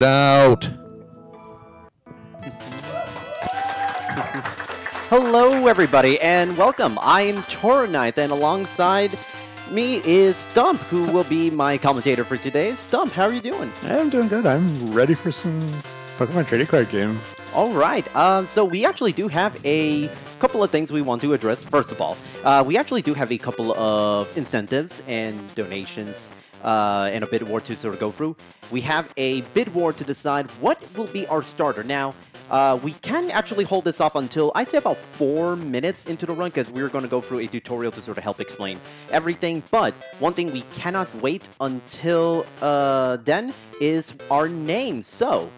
Out. Hello, everybody, and welcome. I'm toronite, and alongside me is Stump, who will be my commentator for today. Stump, how are you doing? I'm doing good. I'm ready for some Pokemon trading card game. All right. So we actually do have a couple of things we want to address. First of all, we actually do have a couple of incentives and donations and a bid war to sort of go through. We have a bid war to decide what will be our starter. Now, we can actually hold this off until, I say, about 4 minutes into the run, because we're going to go through a tutorial to sort of help explain everything. But one thing we cannot wait until then is our name. So,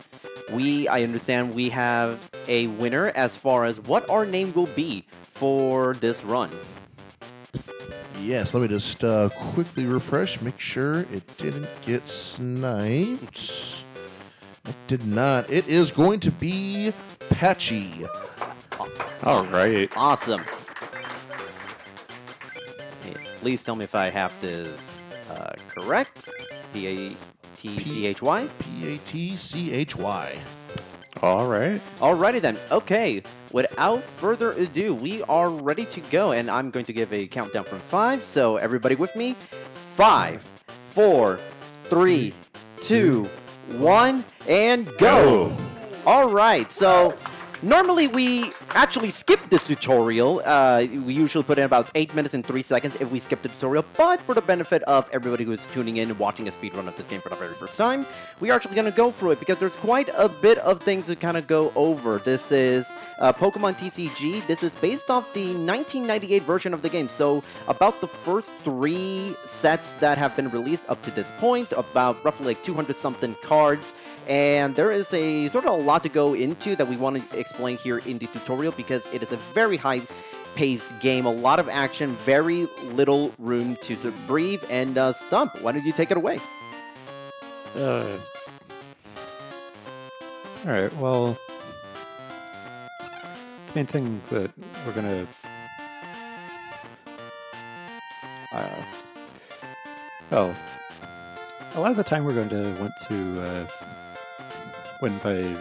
I understand we have a winner as far as what our name will be for this run. Yes, let me just quickly refresh, make sure it didn't get sniped. It did not. It is going to be Patchy. All right. Awesome. Hey, please tell me if I have this correct. P-A-T-C-H-Y? P-A-T-C-H-Y. All right. Alrighty then. Okay. Without further ado, we are ready to go, and I'm going to give a countdown from 5. So everybody with me? 5, 4, 3, 2, 1, and go! Alright, so normally we actually skip this tutorial. We usually put in about 8 minutes and 3 seconds if we skip the tutorial, but for the benefit of everybody who is tuning in and watching a speedrun of this game for the very first time, we are actually going to go through it because there's quite a bit of things to kind of go over. This is Pokemon TCG. This is based off the 1998 version of the game, so about the first 3 sets that have been released up to this point, about roughly like 200-something cards. And there is a sort of a lot to go into that we want to explain here in the tutorial because it is a very high-paced game, a lot of action, very little room to sort of breathe. And Stump, why don't you take it away? All right. Well, main thing that we're gonna well, a lot of the time we're going to want to win by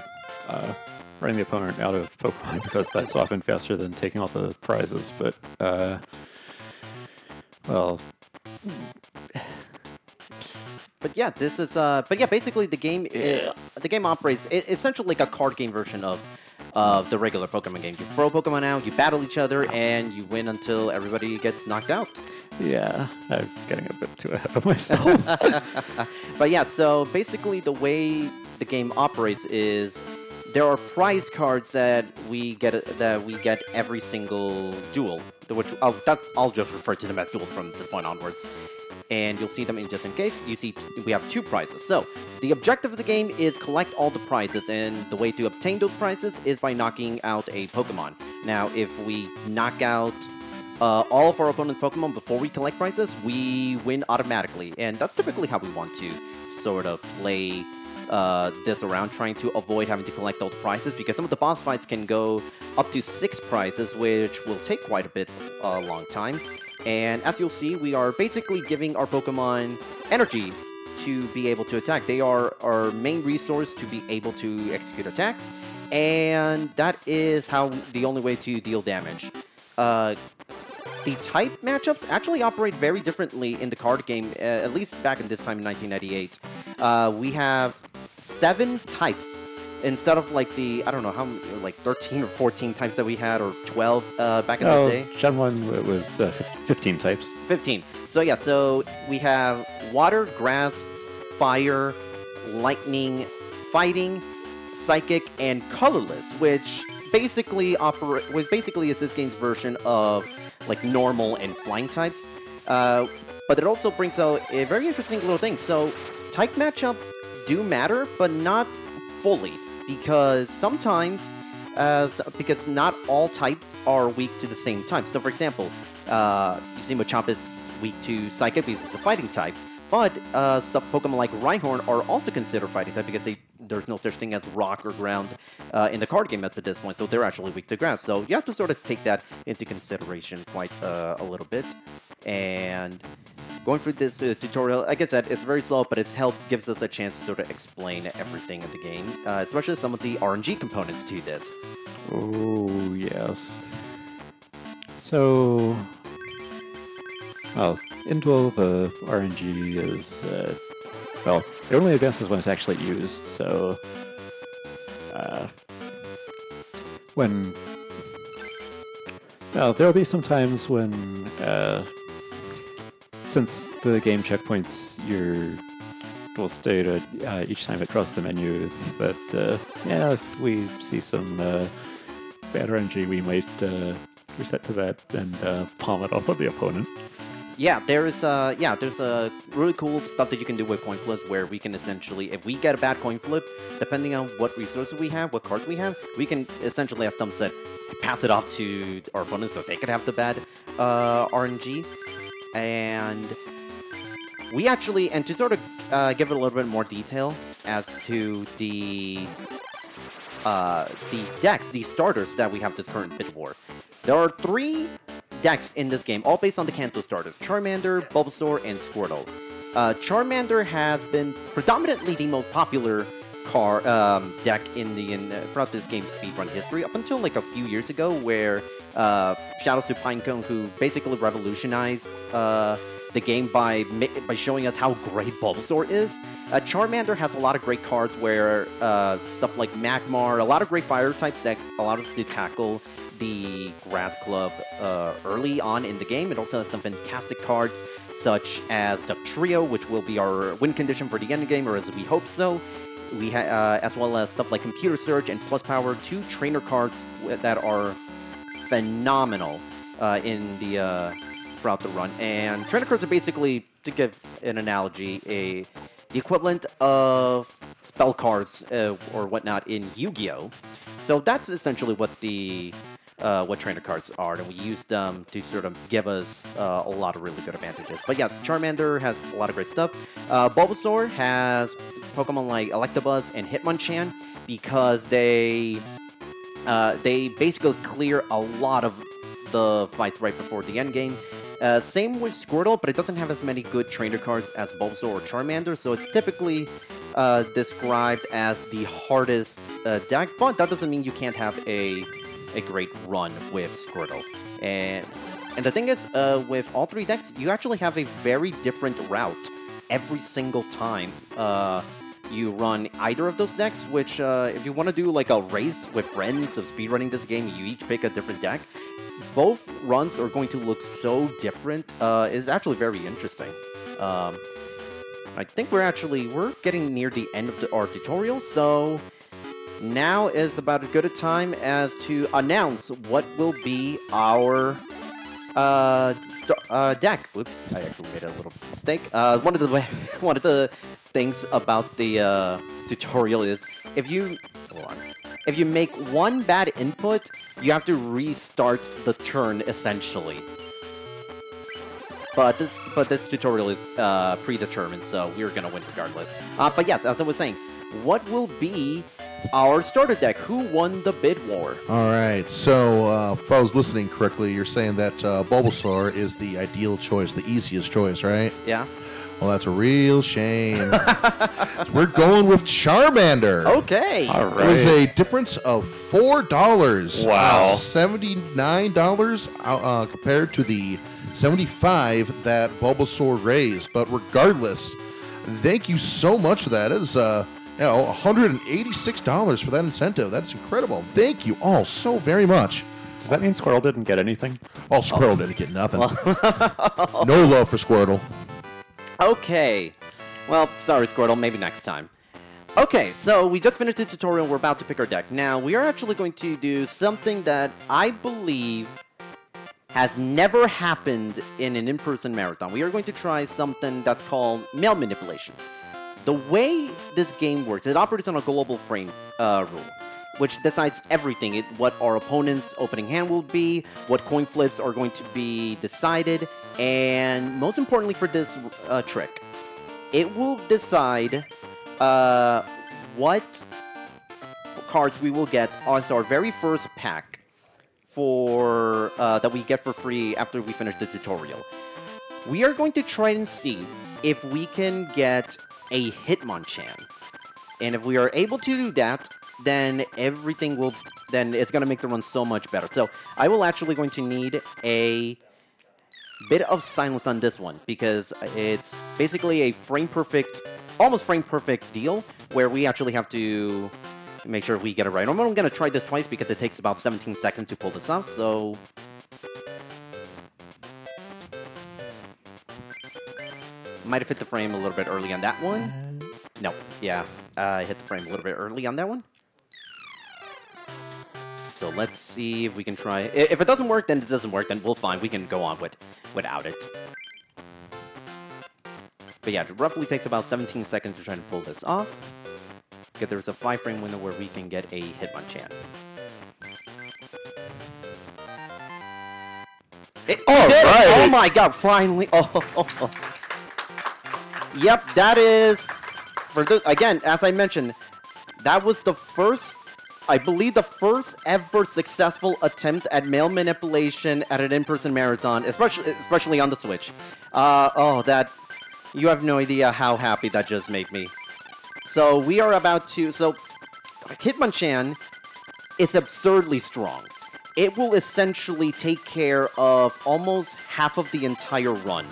running the opponent out of Pokemon because that's often faster than taking all the prizes. But well, but yeah, this is basically the game. The game operates essentially like a card game version of the regular Pokemon game. You throw Pokemon out, you battle each other, and you win until everybody gets knocked out. yeah, I'm getting a bit too ahead of myself. But yeah, so basically the way the game operates is there are prize cards that we get every single duel, which I'll just refer to them as duels from this point onwards. And you'll see them in just in case. You see we have 2 prizes. So the objective of the game is collect all the prizes, and the way to obtain those prizes is by knocking out a Pokemon. Now, if we knock out all of our opponent's Pokemon before we collect prizes, we win automatically, and that's typically how we want to sort of play this around, trying to avoid having to collect all the prizes, because some of the boss fights can go up to 6 prizes, which will take quite a bit long time. And as you'll see, we are basically giving our Pokemon energy to be able to attack. They are our main resource to be able to execute attacks, and that is the only way to deal damage. The type matchups actually operate very differently in the card game, at least back in this time in 1998. We have 7 types instead of like the, I don't know, like 13 or 14 types that we had, or 12 back in the day. Gen 1, it was 15 types. 15. So yeah, so we have water, grass, fire, lightning, fighting, psychic, and colorless, which basically is this game's version of like normal and flying types. But it also brings out a very interesting little thing. So type matchups do matter, but not fully, because sometimes, because not all types are weak to the same type. So for example, you see Machop is weak to Psychic because it's a fighting type, but Pokemon like Rhyhorn are also considered fighting type because there's no such thing as rock or ground in the card game at this point, so they're actually weak to grass. So you have to sort of take that into consideration quite a little bit. And going through this tutorial, like I said, it's very slow, but gives us a chance to sort of explain everything in the game, especially some of the RNG components to this. Oh, yes. So, well, in Duel, the RNG is, well, it only advances when it's actually used, so well, there'll be some times when, since the game checkpoints your dual state each time across the menu, but yeah, if we see some bad RNG, we might reset to that and palm it off of the opponent. Yeah, there's a really cool stuff that you can do with coin flips where we can essentially, if we get a bad coin flip, depending on what resources we have, what cards we have, we can essentially, as Tom said, pass it off to our opponents so they could have the bad RNG. And we actually, and to sort of give it a little bit more detail as to the decks, the starters that we have this current bid war. There are 3 decks in this game, all based on the Kanto starters: Charmander, Bulbasaur, and Squirtle. Charmander has been predominantly the most popular deck throughout this game's speedrun history, up until like a few years ago, where Shadow Pinecone, who basically revolutionized the game by showing us how great Bulbasaur is. Charmander has a lot of great cards where stuff like Magmar, a lot of great fire types that allow us to tackle the Grass Club early on in the game. It also has some fantastic cards, such as Duck Trio, which will be our win condition for the end game, or as we hope so. We as well as stuff like Computer Surge and Plus Power, 2 trainer cards that are phenomenal throughout the run. And trainer cards are basically, to give an analogy, the equivalent of spell cards or whatnot in Yu-Gi-Oh! So that's essentially what trainer cards are, and we use them to sort of give us a lot of really good advantages. But yeah, Charmander has a lot of great stuff. Bulbasaur has Pokemon like Electabuzz and Hitmonchan because they basically clear a lot of the fights right before the end game. Same with Squirtle, but it doesn't have as many good trainer cards as Bulbasaur or Charmander, so it's typically described as the hardest deck, but that doesn't mean you can't have a great run with Squirtle. And the thing is, with all 3 decks, you actually have a very different route every single time you run either of those decks, which if you want to do like a race with friends of speedrunning this game, you each pick a different deck. Both runs are going to look so different. It's actually very interesting. I think we're getting near the end of our tutorial, so now is about as good a time as to announce what will be our deck. Whoops, I actually made a little mistake. One of the things about the tutorial is if you make one bad input, you have to restart the turn essentially. But this tutorial is predetermined, so we're gonna win regardless. But yes, as I was saying, what will be our starter deck? Who won the bid war? All right, so if I was listening correctly, you're saying that Bulbasaur is the ideal choice, the easiest choice, right? Yeah. Well, that's a real shame. We're going with Charmander. Okay. All right. It was a difference of $4. Wow. $79 compared to the $75 that Bulbasaur raised. But regardless, thank you so much for that. It is $186 for that incentive. That's incredible. Thank you all so very much. Does that mean Squirtle didn't get anything? Oh, Squirtle didn't get nothing. No love for Squirtle. Okay. Well, sorry, Squirtle. Maybe next time. Okay, so we just finished the tutorial. We're about to pick our deck. Now, we are actually going to do something that I believe has never happened in an in-person marathon. We are going to try something that's called mail manipulation. The way this game works, it operates on a global frame rule, which decides everything. What our opponent's opening hand will be, what coin flips are going to be decided, and most importantly for this trick, it will decide what cards we will get as our very first pack for that we get for free after we finish the tutorial. we are going to try and see if we can get a Hitmonchan. And if we are able to do that, then everything will... Then it's going to make the run so much better. So I will actually going to need a bit of silence on this one, because it's basically a frame-perfect, almost frame-perfect deal, where we actually have to make sure we get it right. I'm going to try this twice, because it takes about 17 seconds to pull this off, so... Might have hit the frame a little bit early on that one. No, yeah, I hit the frame a little bit early on that one. So let's see if we can try. If it doesn't work, then it doesn't work. Then we'll find we can go on without it. But yeah, it roughly takes about 17 seconds to try to pull this off. Because there's a 5-frame window where we can get a Hitmonchan. Right. Oh my god, finally. Oh. Yep, that is... Again, as I mentioned, that was the first... I believe the first ever successful attempt at mail manipulation at an in-person marathon, especially on the Switch. That... You have no idea how happy that just made me. So, we are about to... So, Hitmonchan is absurdly strong. It will essentially take care of almost half of the entire run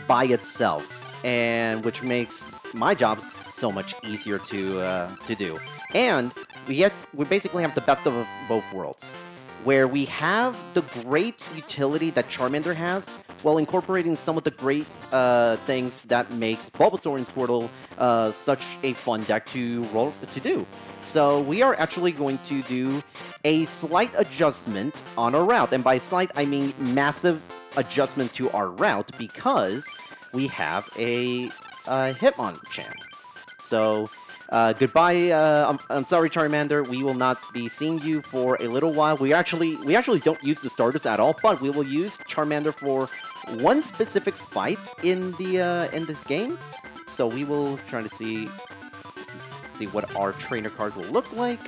by itself, and which makes my job so much easier to do. And we basically have the best of both worlds, where we have the great utility that Charmander has, while incorporating some of the great things that makes Bulbasaur and Squirtle such a fun deck to do. So we are actually going to do a slight adjustment on our route, and by slight I mean massive adjustment to our route, because we have a Hitmonchan. So, goodbye. I'm sorry, Charmander. We will not be seeing you for a little while. We actually don't use the starters at all, but we will use Charmander for one specific fight in this game. So we will try to see what our trainer card will look like.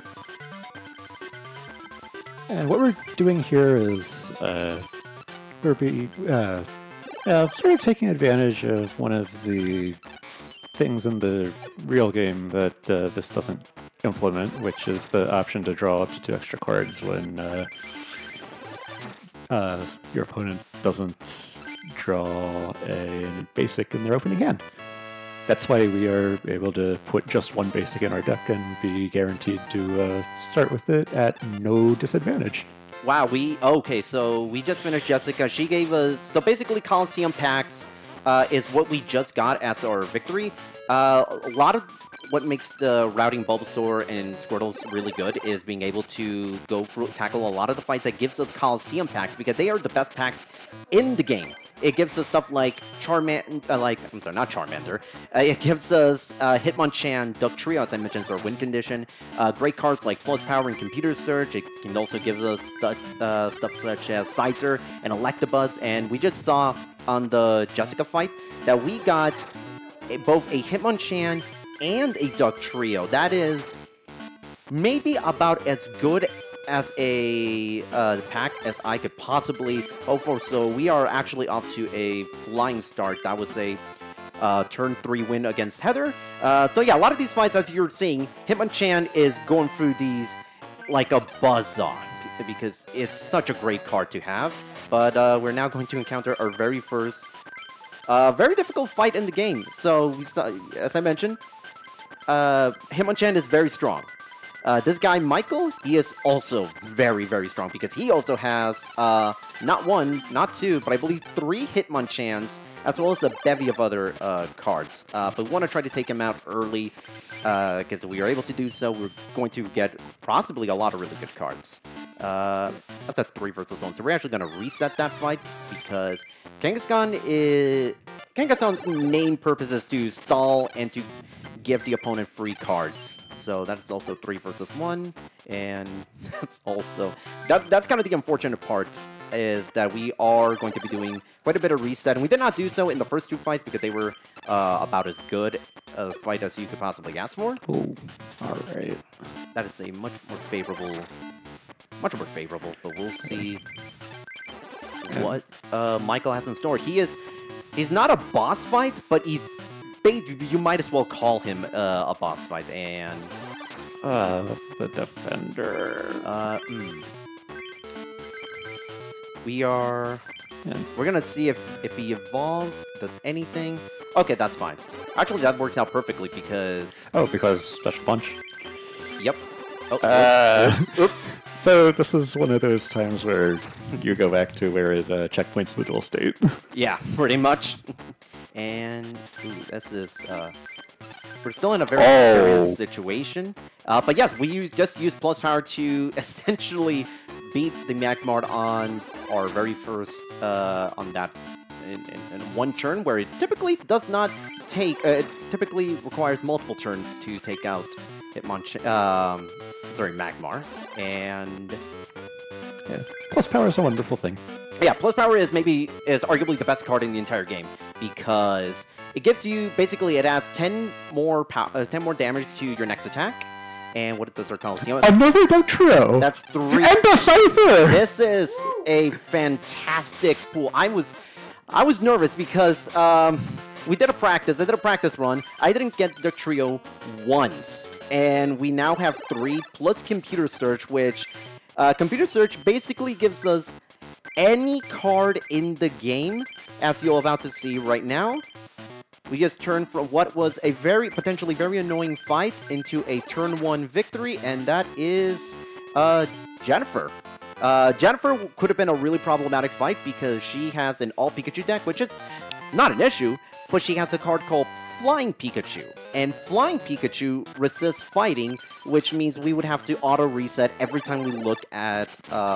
And what we're doing here is we're sort of taking advantage of one of the things in the real game that this doesn't implement, which is the option to draw up to 2 extra cards when your opponent doesn't draw a basic in their opening hand. That's why we are able to put just 1 basic in our deck and be guaranteed to start with it at no disadvantage. Wow, okay, so we just finished Jessica. She gave us... So basically, Coliseum packs is what we just got as our victory. A lot of what makes the routing Bulbasaur and Squirtles really good is being able to tackle a lot of the fights that gives us Coliseum packs, because they are the best packs in the game. It gives us stuff like not Charmander. It gives us Hitmonchan, Duck Trio, as I mentioned, so our win condition. Great cards like Plus Power and Computer Search. It can also give us stuff such as Scyther and Electabuzz. And we just saw on the Jessica fight that we got both a Hitmonchan and a Duck Trio. That is maybe about as good as a pack as I could possibly hope for. So we are actually off to a flying start. That was a turn 3 win against Heather. So yeah, a lot of these fights, as you're seeing, Hitmonchan is going through these like a buzzsaw, because it's such a great card to have. But we're now going to encounter our very first very difficult fight in the game. So we saw, as I mentioned, Hitmonchan is very strong. This guy, Michael, he is also very, very strong, because he also has not 1, not 2, but I believe 3 Hitmonchans, as well as a bevy of other cards. But we want to try to take him out early, because if we are able to do so, we're going to get possibly a lot of really good cards. That's a 3 versus 1, so we're actually going to reset that fight, because Kangaskhan's main purpose is to stall and to give the opponent free cards. So that's also 3 versus 1, and that's also... That's kind of the unfortunate part, is that we are going to be doing quite a bit of reset, and we did not do so in the first 2 fights, because they were about as good a fight as you could possibly ask for. Oh, alright. That is a much more favorable, but we'll see what Michael has in store. He is... He's not a boss fight, but you might as well call him a boss fight. And the defender. We're gonna see if he evolves, does anything. Okay, that's fine. Actually, that works out perfectly because... Oh, because special punch. Yep. Oh, oops. So this is one of those times where you go back to where it checkpoints the dual state. Yeah, pretty much. And this is we're still in a very serious situation. But yes, we just used plus power to essentially beat the Magmar on our very first on that in one turn, where it typically does not take. It typically requires multiple turns to take out Magmar, and yeah, plus power is a wonderful thing. Yeah, plus power is arguably the best card in the entire game because it gives you basically it adds 10 more damage to your next attack. And what does our Coliseum? Another Doctrio! That's 3. And a Cypher! This is a fantastic pool. I was nervous because we did a practice. I did a practice run. I didn't get the trio once. And we now have 3 plus computer search, which computer search basically gives us any card in the game, as you're about to see right now. We just turned from what was a potentially very annoying fight into a turn 1 victory, and that is Jennifer. Jennifer could have been a really problematic fight because she has an all Pikachu deck, which is not an issue, but she has a card called Flying Pikachu. And Flying Pikachu resists fighting, which means we would have to auto-reset every time we look at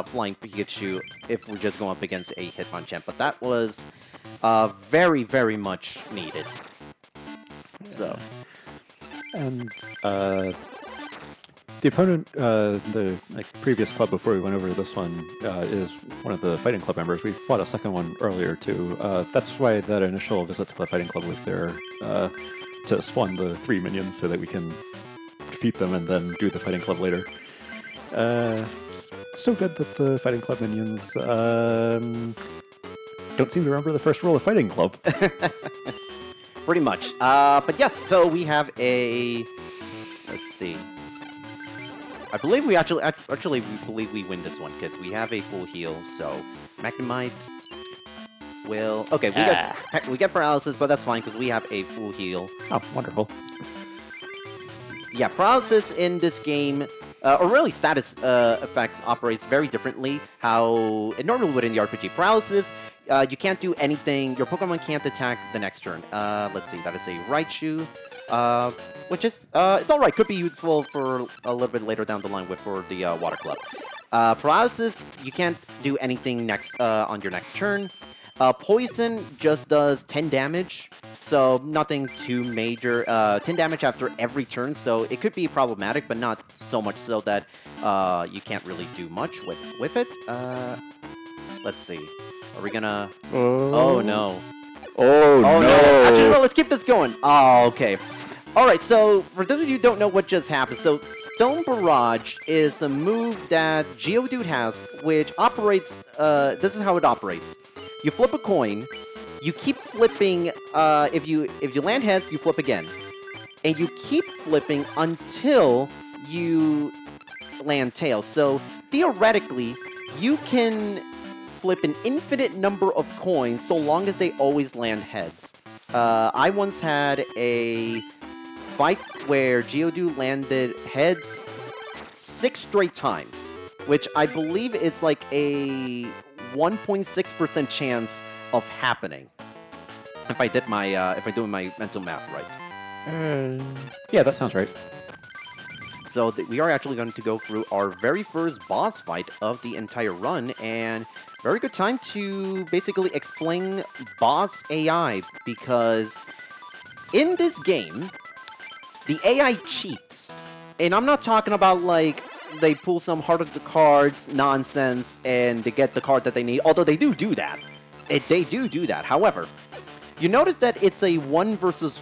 Flying Pikachu if we're just going up against a Hitmonchan. But that was very, very much needed. So. And the opponent, the previous club before we went over to this one, is one of the Fighting Club members. We fought a second one earlier, too. That's why that initial visit to the Fighting Club was there, to spawn the 3 minions so that we can defeat them and then do the Fighting Club later. So good that the Fighting Club minions don't seem to remember the first rule of Fighting Club. Pretty much. But yes, so we have a... Let's see. I believe we actually we believe we win this one because we have a full heal. So Magnemite will. Okay, we get paralysis, but that's fine because we have a full heal. Oh, wonderful. Yeah, paralysis in this game, or really status effects, operates very differently how it normally would in the RPG. Paralysis, you can't do anything. Your Pokemon can't attack the next turn. Let's see, that is a Raichu. Which is, it's alright, could be useful for a little bit later down the line for the Water Club. Paralysis, you can't do anything next on your next turn. Poison just does 10 damage, so nothing too major. 10 damage after every turn, so it could be problematic, but not so much so that you can't really do much with it. Let's see. Are we gonna... Oh, no. Oh, no. Actually, no, let's keep this going. Oh, okay. Alright, so for those of you who don't know what just happened, so Stone Barrage is a move that Geodude has, which operates, this is how it operates. You flip a coin, you keep flipping, if you land heads, you flip again. And you keep flipping until you land tails. So, theoretically, you can flip an infinite number of coins so long as they always land heads. I once had a fight where Geodude landed heads 6 straight times, which I believe is like a 1.6% chance of happening. If I did my my mental math right. Yeah, that sounds right. So we are actually going to go through our very first boss fight of the entire run, and very good time to basically explain boss AI, because in this game, the AI cheats. And I'm not talking about, like, they pull some heart of the cards nonsense and they get the card that they need, although they do that. They do that. However, you notice that it's a 2 versus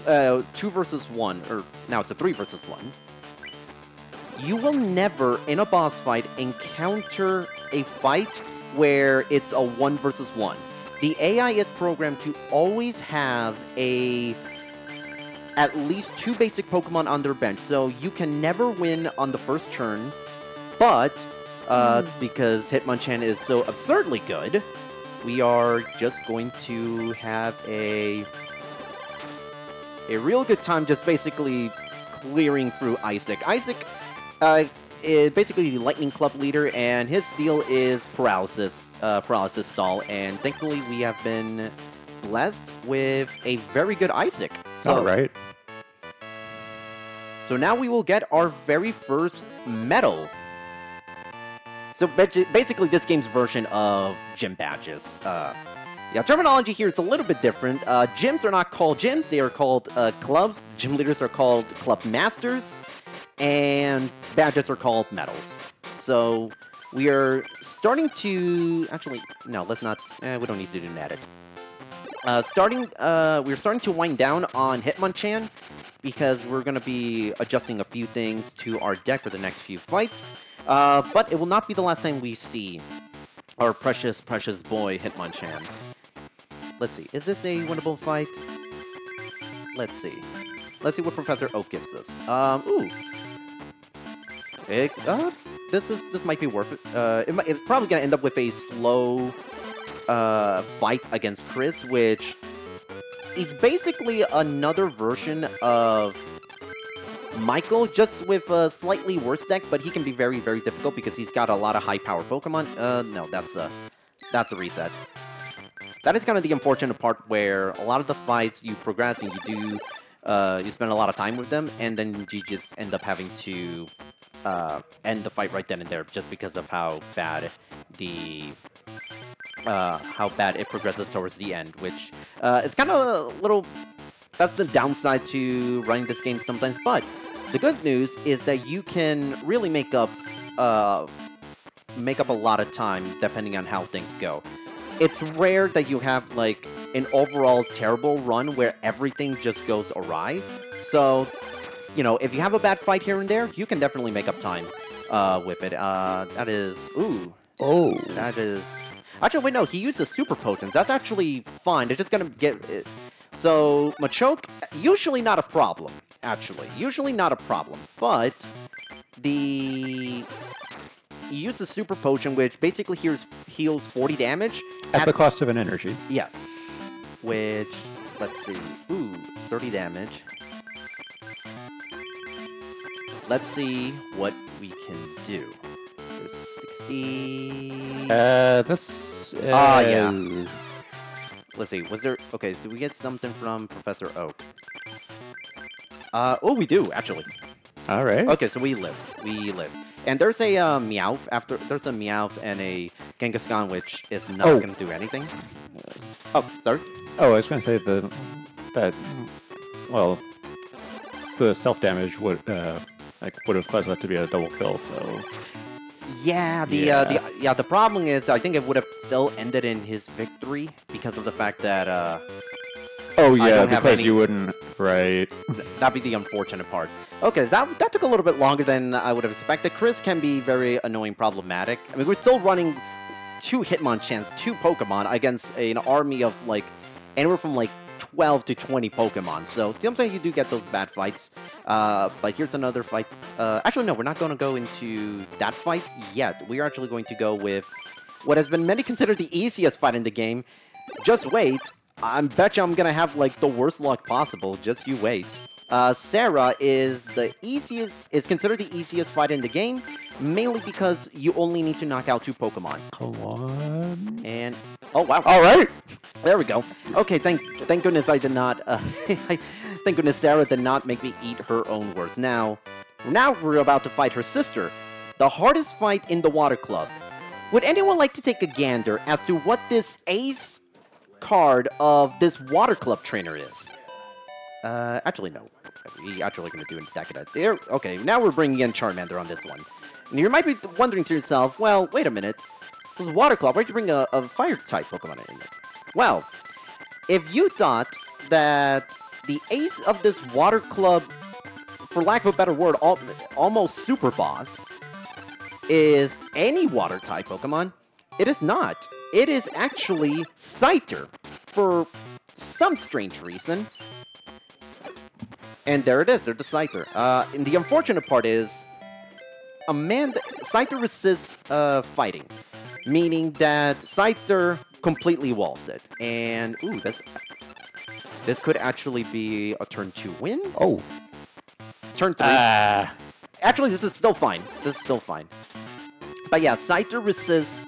1, or now it's a 3 versus 1. You will never, in a boss fight, encounter a fight where it's a 1 versus 1. the AI is programmed to always have at least 2 basic Pokemon on their bench, so you can never win on the first turn, but because Hitmonchan is so absurdly good, we are just going to have a real good time just basically clearing through Isaac. Isaac is basically the Lightning Club leader, and his deal is paralysis stall, and thankfully we have been blessed with a very good Isaac. So, All right. So now we will get our very first medal. So basically this game's version of gym badges. Yeah, terminology here is a little bit different. Gyms are not called gyms, they are called clubs. Gym leaders are called club masters. And badges are called medals. So we are starting to... Actually, no, let's not... we don't need to do an edit. We're starting to wind down on Hitmonchan because we're going to be adjusting a few things to our deck for the next few fights. But it will not be the last time we see our precious, precious boy Hitmonchan. Let's see. Is this a winnable fight? Let's see. Let's see what Professor Oak gives us. Ooh. This might be worth it. It's probably going to end up with a slow fight against Chris, which is basically another version of Michael, just with a slightly worse deck, but he can be very, very difficult because he's got a lot of high-powered Pokemon. No, that's a reset. That is kind of the unfortunate part where a lot of the fights you progress and you spend a lot of time with them, and then you just end up having to end the fight right then and there just because of how bad it progresses towards the end, which is kind of a little... That's the downside to running this game sometimes, but the good news is that you can really make up a lot of time depending on how things go. It's rare that you have, like, an overall terrible run where everything just goes awry. So, you know, if you have a bad fight here and there, you can definitely make up time with it. That is... Ooh. Oh. That is... Actually, wait, no, he uses Super Potence. That's actually fine. It's just gonna get... So, Machoke, usually not a problem, actually. Usually not a problem. But, he uses Super Potion, which basically heals 40 damage. At the cost of an energy. Yes. Which, let's see. Ooh, 30 damage. Let's see what we can do. There's 60... yeah. Let's see, was there... Okay, did we get something from Professor Oak? Oh, we do, actually. All right. Okay, so we live. We live. And there's a Meowth after... There's a Meowth and a Genghis-Khan, which is not going to do anything. Oh, sorry? Oh, I was going to say well, the self-damage would have caused that to be a double kill, so... Yeah, the problem is I think it would have still ended in his victory because of the fact that oh yeah, because you wouldn't, right. That'd be the unfortunate part. Okay, that took a little bit longer than I would have expected. Chris can be very annoying, problematic. I mean, we're still running 2 Hitmonchans, 2 Pokemon against an army of like anywhere from like 12 to 20 Pokemon. So sometimes you do get those bad fights. But here's another fight. Actually, no, we're not going to go into that fight yet. We are actually going to go with what has been many considered the easiest fight in the game. Just wait. I bet you I'm going to have like the worst luck possible. Just you wait. Sarah is considered the easiest fight in the game, mainly because you only need to knock out 2 Pokemon. Come on. And oh wow! All right, there we go. Okay, thank goodness I did not. Thank goodness Sarah did not make me eat her own words. Now we're about to fight her sister, the hardest fight in the Water Club. Would anyone like to take a gander as to what this ace card of this Water Club trainer is? Actually, no. We actually going to do a deck of that. There. Okay, now we're bringing in Charmander on this one. And you might be wondering to yourself, well, wait a minute. This is Water Club. Why'd you bring a Fire-type Pokemon in it? Well, if you thought that the ace of this Water Club, for lack of a better word, almost super boss, is any Water-type Pokemon, It is not. It is actually Scyther, for some strange reason. And there it is, there's the Scyther. And the unfortunate part is, Scyther resists fighting, meaning that Scyther completely walls it. And, ooh, this could actually be a turn 2 win? Oh. Turn 3. Actually, this is still fine. This is still fine. But yeah, Scyther resists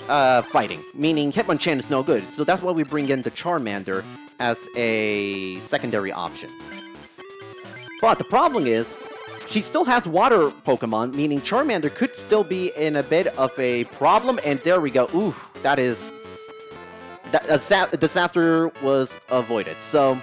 fighting, meaning Hitmonchan is no good. So that's why we bring in the Charmander as a secondary option. But the problem is, she still has water Pokemon, meaning Charmander could still be in a bit of a problem. And there we go. Ooh, that is... a disaster was avoided. So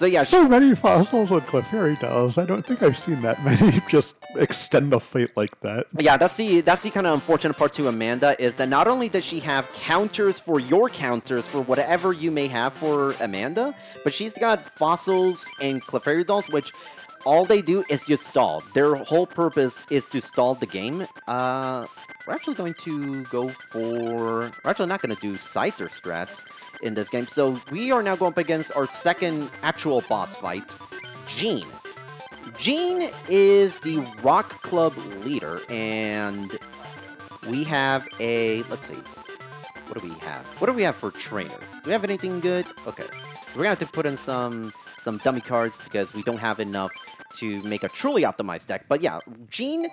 yeah. So many fossils on Clefairy Dolls. I don't think I've seen that many just extend the fight like that. Yeah, that's the kind of unfortunate part to Amanda, is that not only does she have counters for your counters for whatever you may have for Amanda, but she's got fossils and Clefairy Dolls, which all they do is just stall. Their whole purpose is to stall the game. We're actually going to go for... We're actually not going to do Scyther strats in this game. So we are now going up against our second actual boss fight, Jean. Jean is the Rock Club leader, and we have a... Let's see. What do we have? What do we have for trainers? Do we have anything good? Okay. We're going to have to put in some dummy cards because we don't have enough to make a truly optimized deck. But yeah, Jean,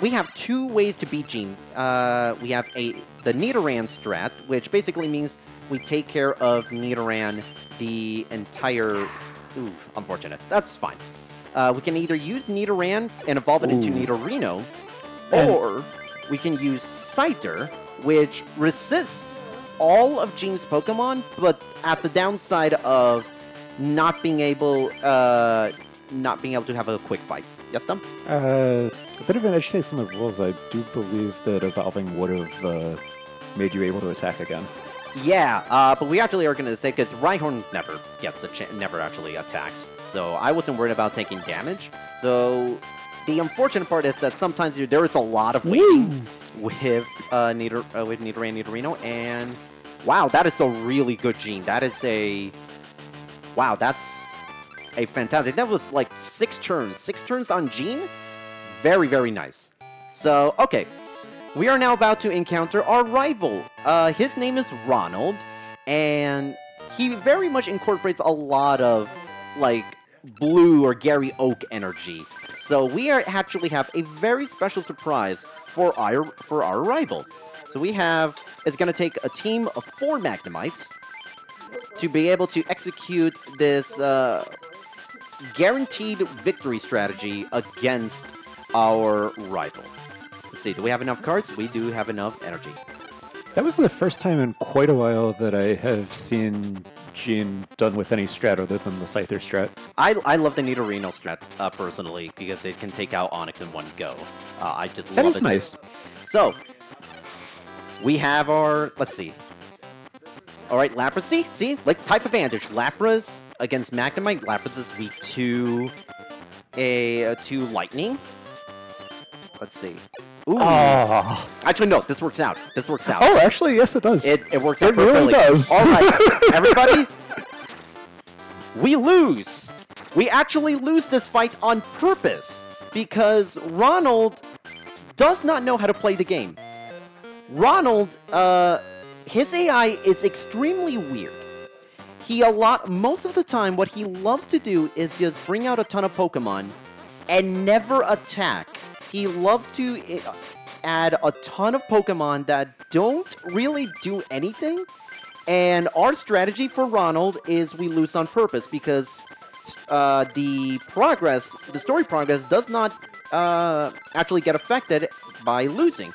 we have two ways to beat Jean. We have the Nidoran strat, which basically means we take care of Nidoran the entire... Ooh, unfortunate. That's fine. We can either use Nidoran and evolve it into Nidorino, or we can use Scyther, which resists all of Jean's Pokemon, but at the downside of not being able to have a quick fight. Yes, Tom? A bit of an edge case in the rules. I do believe that evolving would have made you able to attack again. Yeah, but we actually are going to say, because Rhyhorn never gets never actually attacks, so I wasn't worried about taking damage. So the unfortunate part is that sometimes there is a lot of waiting with Nidoran Nidorino, and wow, that is a really good Gene. That is a... Wow, that's a fantastic... That was like 6 turns. 6 turns on Gene? Very, very nice. So, okay. We are now about to encounter our rival. His name is Ronald, and he very much incorporates a lot of, like, Blue or Gary Oak energy. So we actually have a very special surprise for our rival. So we have... It's going to take a team of 4 Magnemites to be able to execute this guaranteed victory strategy against our rival. Let's see, do we have enough cards? We do have enough energy. That was the first time in quite a while that I have seen Gene done with any strat other than the Scyther strat. I love the Nidorino strat, personally, because it can take out Onix in one go. I just love it. That is nice. So, we have our... Let's see. Alright, Lapras, see? Like, type advantage. Lapras against Magnemite. Lapras is weak to Lightning. Let's see. Ooh. Oh. Actually, no, this works out. This works out. Oh, actually, yes, it does. It works out perfectly. It really does. Alright, everybody. We lose. We actually lose this fight on purpose because Ronald does not know how to play the game. Ronald, his AI is extremely weird. Most of the time, what he loves to do is just bring out a ton of Pokemon and never attack. He loves to add a ton of Pokemon that don't really do anything. And our strategy for Ronald is we lose on purpose because the story progress does not actually get affected by losing.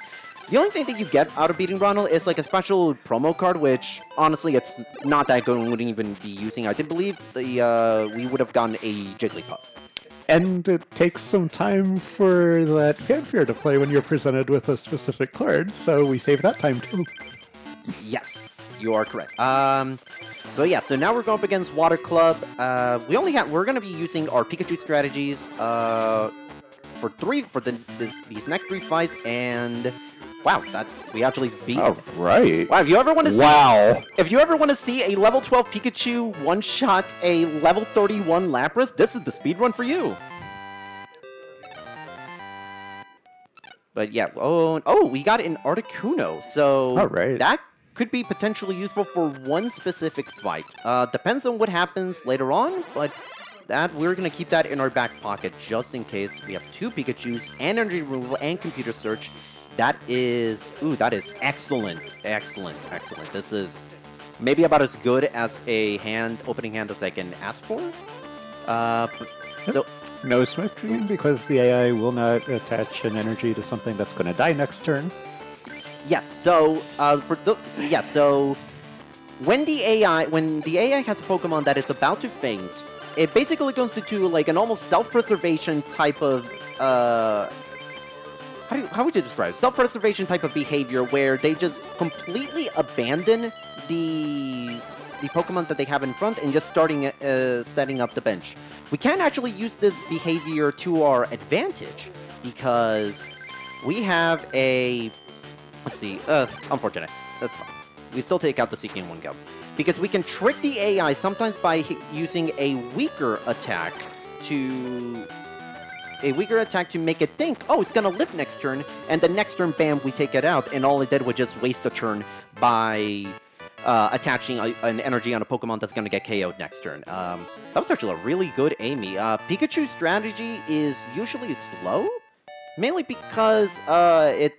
The only thing that you get out of beating Ronald is like a special promo card, which honestly it's not that good and wouldn't even be using. I did believe we would have gotten a Jigglypuff. And it takes some time for that fanfare to play when you're presented with a specific card, so we save that time too. Yes, you are correct. So yeah, so now we're going up against Water Club. We're going to be using our Pikachu strategies for these next 3 fights, and Wow, that we actually beat. All right. Wow, if you ever want to see, Wow. if you ever want to see a level 12 Pikachu one-shot a level 31 Lapras, this is the speedrun for you. But yeah, oh, we got an Articuno, so All right. that could be potentially useful for one specific fight. Depends on what happens later on, but that we're gonna keep that in our back pocket just in case. We have 2 Pikachus, and energy removal, and computer search. That is excellent, excellent, excellent. This is maybe about as good as a opening hand as I can ask for. So. No Swift Dream because the AI will not attach an energy to something that's going to die next turn. Yes. So so when the AI has a Pokemon that is about to faint, it basically goes into like an almost self-preservation type of how would you describe it? Self-preservation type of behavior where they just completely abandon the Pokemon that they have in front and just setting up the bench. We can actually use this behavior to our advantage because we have a... Let's see. Unfortunate. That's fine. We still take out the Seeking One Go. Because we can trick the AI sometimes by using a weaker attack to make it think, oh, it's going to live next turn, and the next turn, bam, we take it out, and all it did was just waste a turn by... attaching an energy on a Pokemon that's going to get KO'd next turn. That was actually a really good Amy. Pikachu's strategy is usually slow, mainly because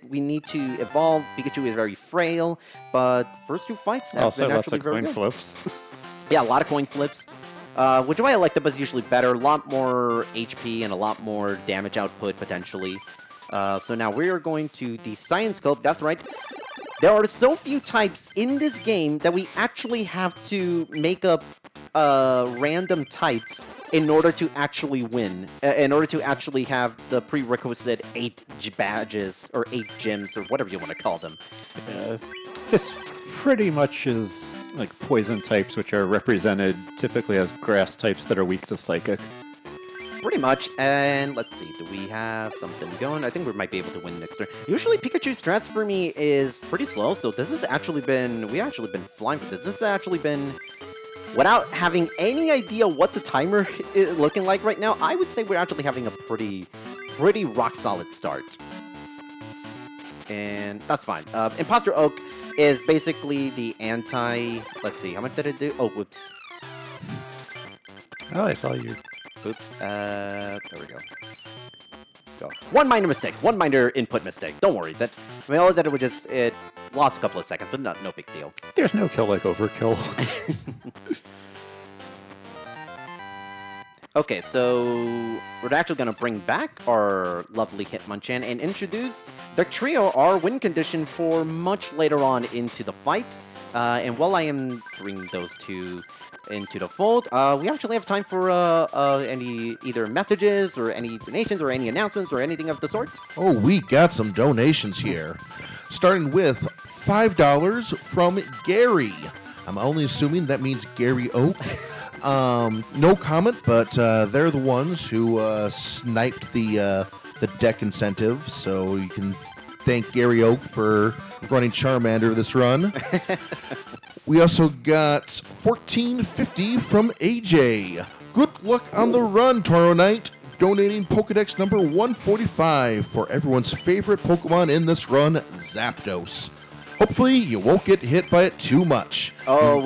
we need to evolve. Pikachu is very frail, but first 2 fights have also been lots actually of very coin good. flips. Yeah, a lot of coin flips. Which way I like them is usually better. A lot more HP and a lot more damage output, potentially. So now we are going to the Science Scope. That's right. There are so few types in this game that we actually have to make up random types in order to actually win, in order to actually have the prerequisite 8 badges, or 8 gyms, or whatever you want to call them. This pretty much is like poison types, which are represented typically as grass types that are weak to psychic. Pretty much, and let's see, do we have something going? I think we might be able to win next turn. Usually Pikachu's strats for me is pretty slow, so this has actually been, we've actually been flying with this. This has actually been, without having any idea what the timer is looking like right now, I would say we're actually having a pretty rock-solid start. And that's fine. Imposter Oak is basically the anti, let's see, how much did it do? Oh, whoops. Oh, I saw you. Oops. There we go. One minor mistake. One minor input mistake. Don't worry. I mean, all that it lost a couple of seconds, but no big deal. There's no kill like overkill. Okay, so we're actually going to bring back our lovely Hitmonchan and introduce the trio, our win condition for much later on into the fight. And while I am bringing those 2 into the fold, we actually have time for any either messages or any donations or any announcements or anything of the sort. Oh, we got some donations here. Starting with $5 from Gary. I'm only assuming that means Gary Oak. No comment, but they're the ones who sniped the deck incentive, so you can thank Gary Oak for running Charmander this run. We also got $14.50 from AJ. Good luck on the run, toronite. Donating Pokedex number 145 for everyone's favorite Pokemon in this run, Zapdos. Hopefully, you won't get hit by it too much. Oh,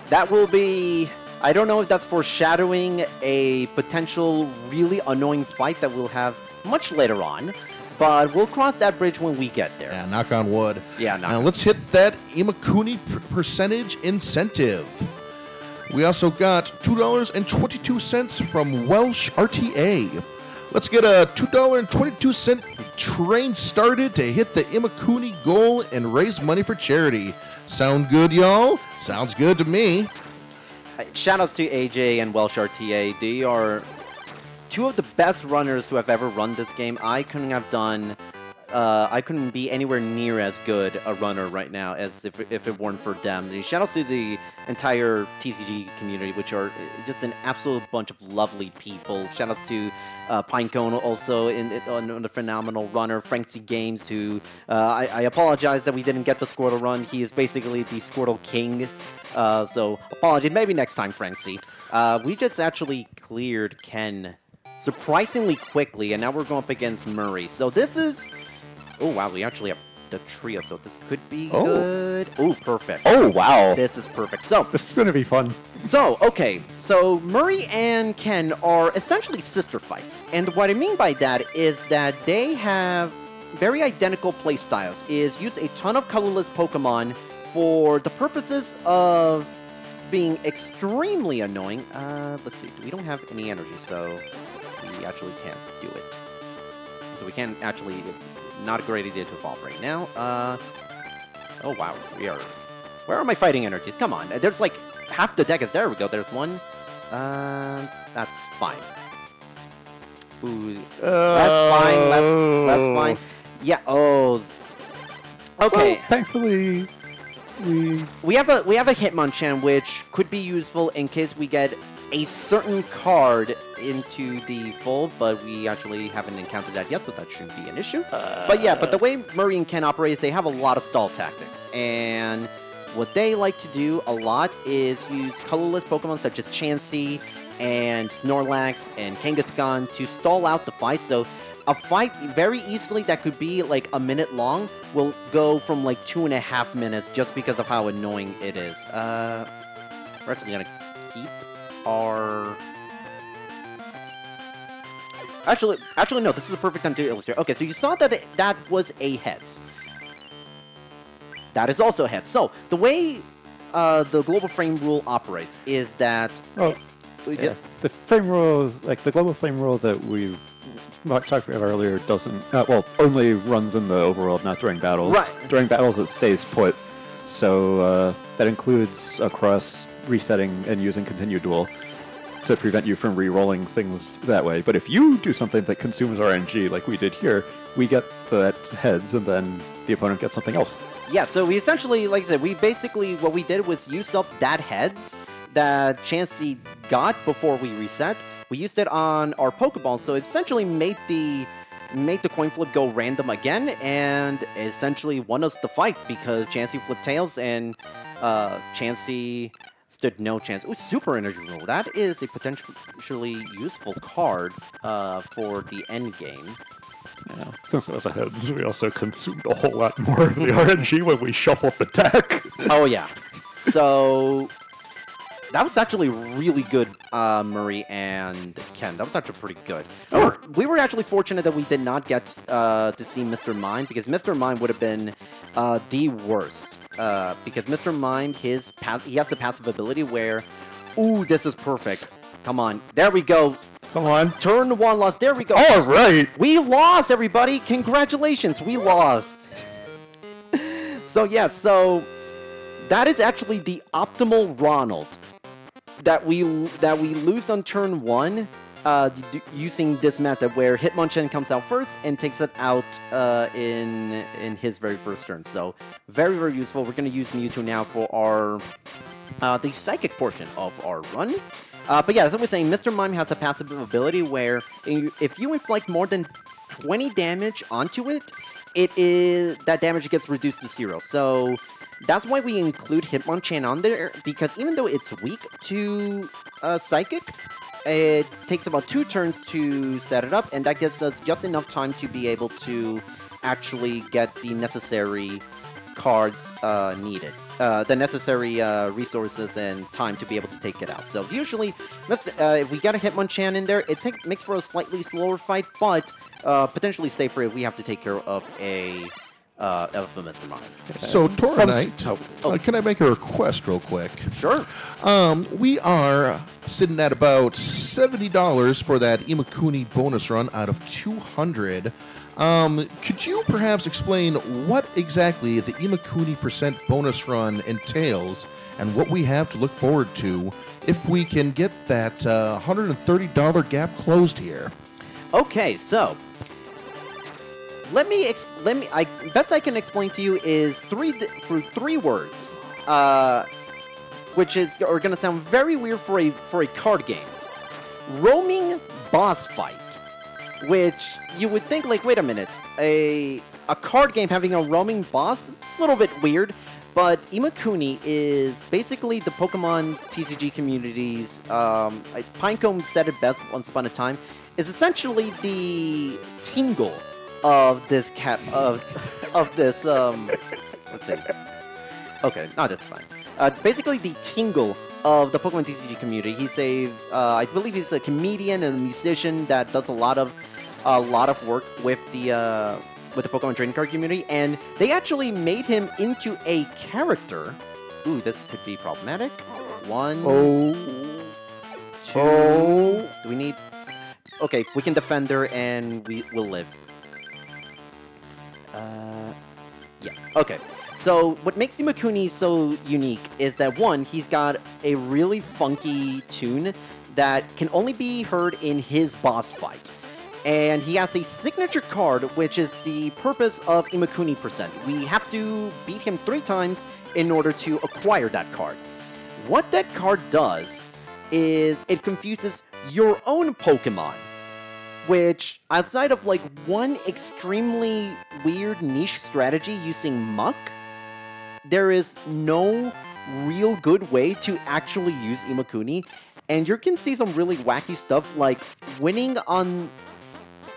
that will be... I don't know if that's foreshadowing a potential really annoying fight that we'll have much later on. But we'll cross that bridge when we get there. Yeah, knock on wood. Yeah, Now let's hit that Imakuni percentage incentive. We also got $2.22 from Welsh RTA. Let's get a $2.22 train started to hit the Imakuni goal and raise money for charity. Sound good, y'all? Sounds good to me. Shoutouts to AJ and Welsh RTA. They are 2 of the best runners who have ever run this game. I couldn't have done I couldn't be anywhere near as good a runner right now as if it weren't for them. And shout out to the entire TCG community, which are just an absolute bunch of lovely people. Shout out to Pinecone also on a phenomenal runner. Franksy Games, who I apologize that we didn't get the Squirtle run. He is basically the Squirtle king. So apologies. Maybe next time, Franksy. We just actually cleared Ken surprisingly quickly, and now we're going up against Murray. So this is... Oh, wow, we actually have the trio, so this could be good. Oh, perfect. Oh, wow. This is perfect. So This is going to be fun. So, okay, so Murray and Ken are essentially sister fights. And what I mean by that is that they have very identical playstyles, is use a ton of colorless Pokemon for the purposes of being extremely annoying. Let's see, we don't have any energy, so we actually can't do it. So we can't actually... Not a great idea to evolve right now. Oh, wow. We are... Where are my fighting energies? Come on. There's like half the deck. There we go. There's one. That's fine. Ooh. That's fine. That's fine. Yeah. Oh. Okay. Well, thankfully, we have a Hitmonchan, which could be useful in case we get a certain card into the fold, but we actually haven't encountered that yet, so that shouldn't be an issue. But the way Murray and Ken operate is they have a lot of stall tactics, and what they like to do a lot is use colorless Pokemon such as Chansey and Snorlax and Kangaskhan to stall out the fight. So a fight very easily that could be like a minute long will go from like 2.5 minutes just because of how annoying it is. We're actually gonna keep our... Actually, no, this is a perfect time to illustrate. Okay, so you saw that that was a heads. That is also a heads. So, the way the global frame rule operates is that... Oh, yeah. The frame rules, like the global flame rule that we talked about earlier, doesn't... well, only runs in the overworld, not during battles. Right. During battles, it stays put. So, that includes across resetting and using Continue Duel to prevent you from re-rolling things that way. But if you do something that consumes RNG, like we did here, we get that heads, and then the opponent gets something else. Yeah, so we essentially, like I said, we basically, what we did was use up that heads that Chansey got before we reset. We used it on our Pokeball, so it essentially made the coin flip go random again, and essentially won us the fight because Chansey flipped tails, and Chansey stood no chance. Ooh, Super Energy Roll. That is a potentially useful card for the end game. Yeah. Since it was a heads, we also consumed a whole lot more of the RNG when we shuffled the deck. Oh, yeah. So... That was actually really good, Murray and Ken. That was actually pretty good. We were actually fortunate that we did not get to see Mr. Mime, because Mr. Mime would have been the worst. Because Mr. Mime, he has a passive ability where, ooh, this is perfect. Come on, there we go. Come on. Turn one loss, there we go. All right. We lost, everybody. Congratulations, we lost. So, yeah, so that is actually the optimal Ronald. That we lose on turn 1 using this method where Hitmonchan comes out first and takes it out in his very first turn. So very, very useful. We're going to use Mewtwo now for our the psychic portion of our run. But yeah, as I was saying, Mr. Mime has a passive ability where if you inflict more than 20 damage onto it, that damage gets reduced to 0. So that's why we include Hitmonchan on there, because even though it's weak to Psychic, it takes about 2 turns to set it up, and that gives us just enough time to be able to actually get the necessary cards needed. The necessary resources and time to be able to take it out. So usually, if we get a Hitmonchan in there, it makes for a slightly slower fight, but potentially safer if we have to take care of a Mr. Mime. So, Toronite, can I make a request real quick? Sure. We are sitting at about $70 for that Imakuni bonus run out of 200. Could you perhaps explain what exactly the Imakuni % bonus run entails and what we have to look forward to if we can get that $130 gap closed here? Okay, so best I can explain to you is through three words, which are gonna sound very weird for a card game. Roaming boss fight, which you would think like, wait a minute, a card game having a roaming boss, a little bit weird. But Imakuni is basically the Pokemon TCG community's, Pinecomb said it best once upon a time, is essentially the tingle of this let's see. Okay, no, that's fine. Basically the tingle of the Pokemon TCG community. He's I believe he's a comedian and a musician that does a lot of work with the Pokemon trading card community, and they actually made him into a character. Ooh, this could be problematic. One, two. Do we need? Okay, we can defend her, and we'll live. Yeah. Okay. So what makes Imakuni so unique is that one, he's got a really funky tune that can only be heard in his boss fight. And he has a signature card, which is the purpose of Imakuni %. We have to beat him 3 times in order to acquire that card. What that card does is it confuses your own Pokemon, which, outside of like one extremely weird niche strategy using Muck, there is no real good way to actually use Imakuni. And you can see some really wacky stuff like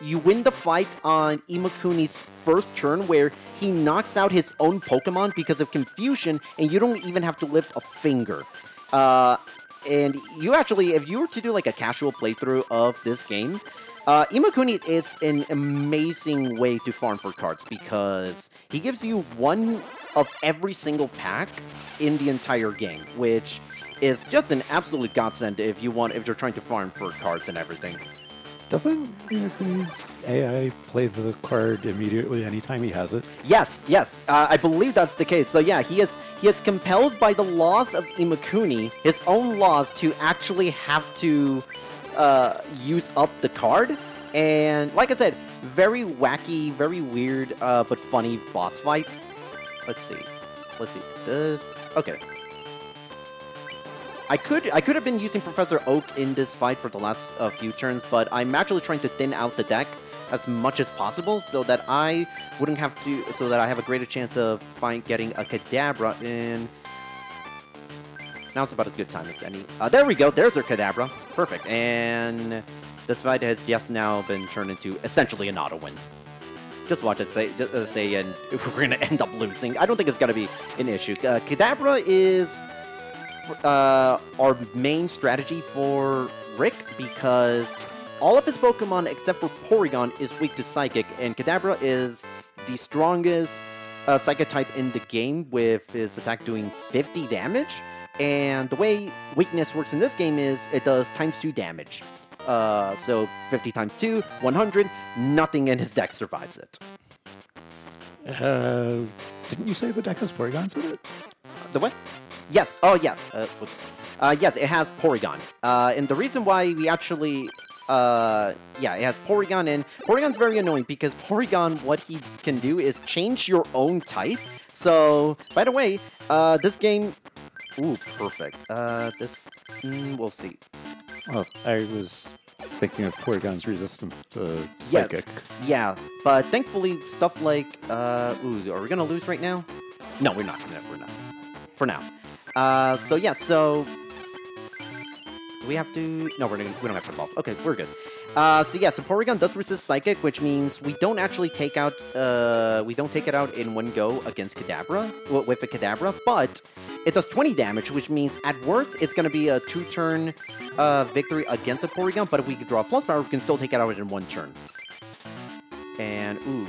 you win the fight on Imakuni's first turn where he knocks out his own Pokemon because of confusion, and you don't even have to lift a finger. And you actually, if you were to do like a casual playthrough of this game, Imakuni is an amazing way to farm for cards because he gives you one of every single pack in the entire game, which is just an absolute godsend if you're trying to farm for cards and everything. Doesn't Imakuni's AI play the card immediately anytime he has it? Yes. I believe that's the case. So yeah, he is compelled by the laws of Imakuni, his own laws, to actually have to use up the card. And like I said, very wacky, very weird, but funny boss fight. Let's see. Okay. I could have been using Professor Oak in this fight for the last few turns, but I'm actually trying to thin out the deck as much as possible so that I wouldn't have to, so that I have a greater chance of getting a Kadabra in. Now it's about as good time as any. There we go. There's our Kadabra. Perfect. And this fight has just now been turned into essentially an auto win. Just watch it say, and we're going to end up losing. I don't think it's going to be an issue. Kadabra is our main strategy for Rick because all of his Pokemon except for Porygon is weak to Psychic, and Kadabra is the strongest Psychic type in the game with his attack doing 50 damage. And the way weakness works in this game is it does ×2 damage. So 50 times 2, 100, nothing in his deck survives it. Didn't you say the deck has Porygons in it? The what? Yes. Oh, yeah. Whoops. Yes, it has Porygon. And the reason why we actually... yeah, it has Porygon, and Porygon's very annoying because Porygon, what he can do is change your own type. So, by the way, this game... Ooh, perfect. We'll see. Oh, I was thinking of Porygon's resistance to Psychic. Yes. Yeah, but thankfully, stuff like... ooh, are we gonna lose right now? No, we're not. No, we're not. For now. So yeah, so... Do we have to... No, we don't have to evolve. Okay, we're good. So yeah, so Porygon does resist Psychic, which means we don't actually take out... we don't take it out in one go against Kadabra, with a Kadabra, but it does 20 damage, which means at worst, it's going to be a 2-turn victory against a Porygon, but if we draw a plus power, we can still take it out in 1 turn. And, ooh.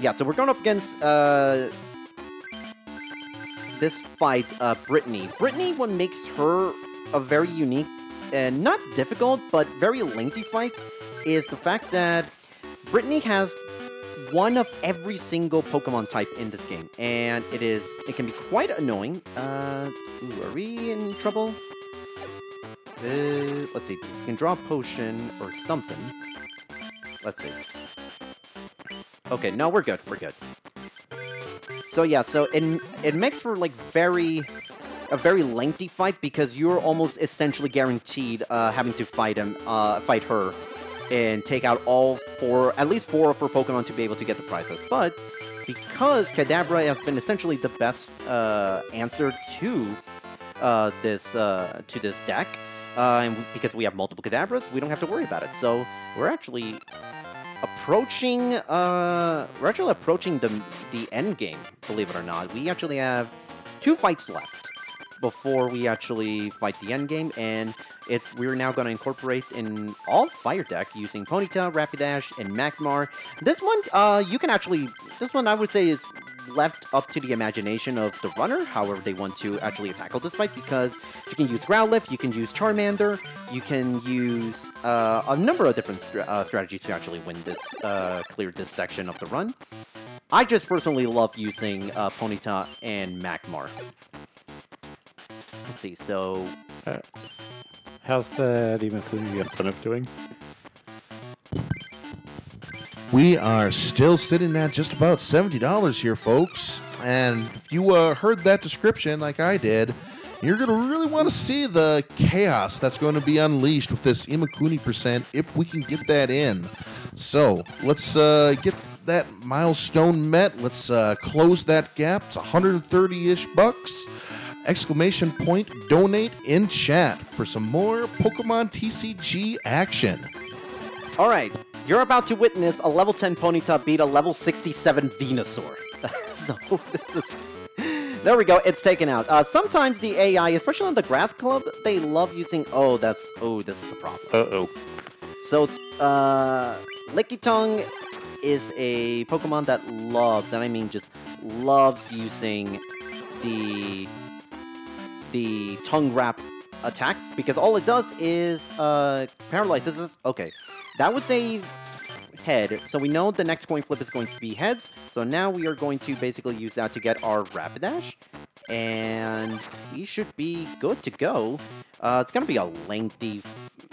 Yeah, so we're going up against... this fight, Brittany. Brittany, what makes her a very unique and not difficult, but very lengthy fight is the fact that Brittany has one of every single Pokemon type in this game, and it can be quite annoying. Ooh, are we in trouble? Let's see, we can draw a potion or something. Let's see. Okay, no, we're good. We're good. So yeah, so it makes for like a very lengthy fight because you're almost essentially guaranteed having to fight her, and take out at least four of her Pokemon to be able to get the prizes. But because Kadabra has been essentially the best answer to this deck, and because we have multiple Kadabras, we don't have to worry about it. So we're actually approaching the end game, believe it or not. We actually have 2 fights left before we actually fight the end game, and we're now going to incorporate in all fire deck using Ponyta, Rapidash, and Magmar. This one I would say is left up to the imagination of the runner, however they want to actually tackle this fight, because you can use Growlithe, you can use Charmander, you can use a number of different strategies to actually win this, clear this section of the run. I just personally love using Ponyta and Magmar. Let's see, so... how's the Imakuni incentive doing? We are still sitting at just about $70 here, folks. And if you heard that description like I did, you're going to really want to see the chaos that's going to be unleashed with this Imakuni percent if we can get that in. So, let's get that milestone met. Let's close that gap. It's 130-ish bucks. Exclamation point donate in chat for some more Pokemon TCG action. Alright, you're about to witness a level 10 Ponyta beat a level 67 Venusaur. So, this is... There we go, it's taken out. Sometimes the AI, especially on the Grass Club, they love using... Oh, this is a problem. Uh-oh. So, Lickitung is a Pokemon that loves, and I mean just loves using the tongue wrap attack, because all it does is paralyze. This is okay. That was a head, so we know the next coin flip is going to be heads. So now we are going to basically use that to get our Rapidash, and we should be good to go. It's gonna be a lengthy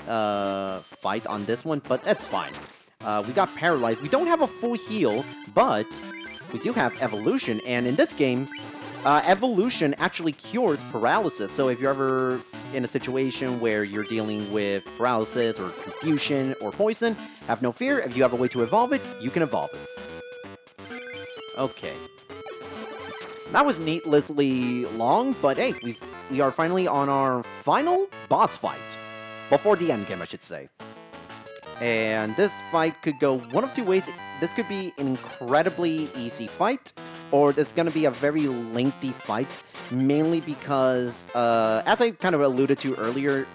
fight on this one, but that's fine. We got paralyzed. We don't have a full heal, but we do have evolution, and in this game, evolution actually cures paralysis. So if you're ever in a situation where you're dealing with paralysis or confusion or poison, have no fear. If you have a way to evolve it, you can evolve it. Okay. That was needlessly long, but hey, we are finally on our final boss fight. Before the end game, I should say. And this fight could go one of two ways. This could be an incredibly easy fight, or it's going to be a very lengthy fight, mainly because, as I kind of alluded to earlier,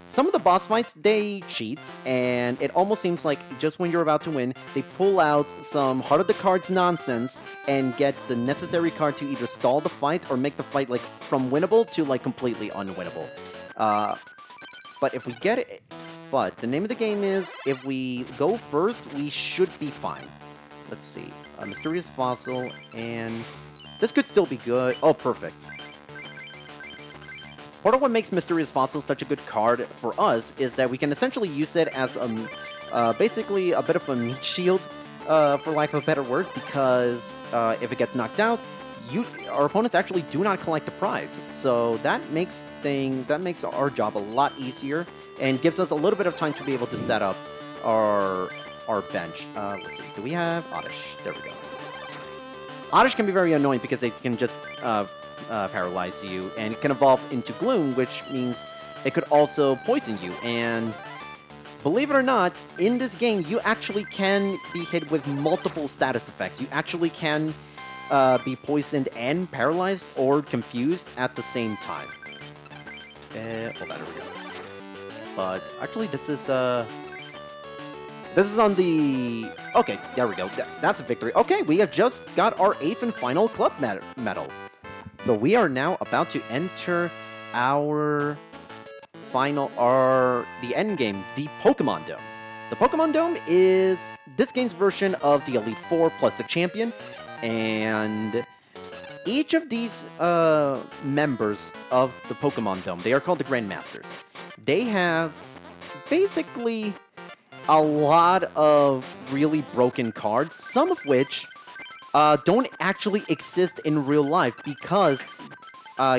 some of the boss fights, they cheat, and it almost seems like just when you're about to win, they pull out some Heart of the Cards nonsense and get the necessary card to either stall the fight or make the fight, like, from winnable to, like, completely unwinnable. But if we get it... But the name of the game is, if we go first, we should be fine. Let's see. A Mysterious Fossil, and this could still be good. Oh, perfect. Part of what makes Mysterious Fossil such a good card for us is that we can essentially use it as basically a bit of a meat shield, for lack of a better word, because if it gets knocked out, our opponents actually do not collect the prize. So that makes our job a lot easier and gives us a little bit of time to be able to set up our bench. Let's see, do we have Oddish? There we go. Oddish can be very annoying because it can just paralyze you, and it can evolve into Gloom, which means it could also poison you. And believe it or not, in this game, you actually can be hit with multiple status effects. You actually can be poisoned and paralyzed or confused at the same time. Hold on, there we go. But actually, this is on the... Okay, there we go. That's a victory. Okay, we have just got our 8th and final club medal. So we are now about to enter our the end game, the Pokemon Dome. The Pokemon Dome is this game's version of the Elite Four plus the Champion, and each of these members of the Pokemon Dome, they are called the Grandmasters. They have basically a lot of really broken cards, some of which don't actually exist in real life because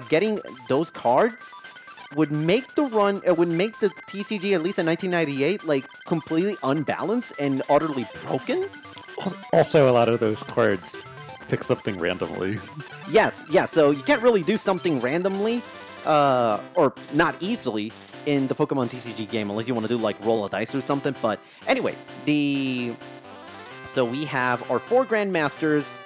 getting those cards would make the run, it would make the TCG, at least in 1998, like completely unbalanced and utterly broken. Also, a lot of those cards pick something randomly. Yes, yeah, so you can't really do something randomly, or not easily, in the Pokemon TCG game, unless you want to do, like, roll a dice or something. But anyway, so we have our 4 Grandmasters,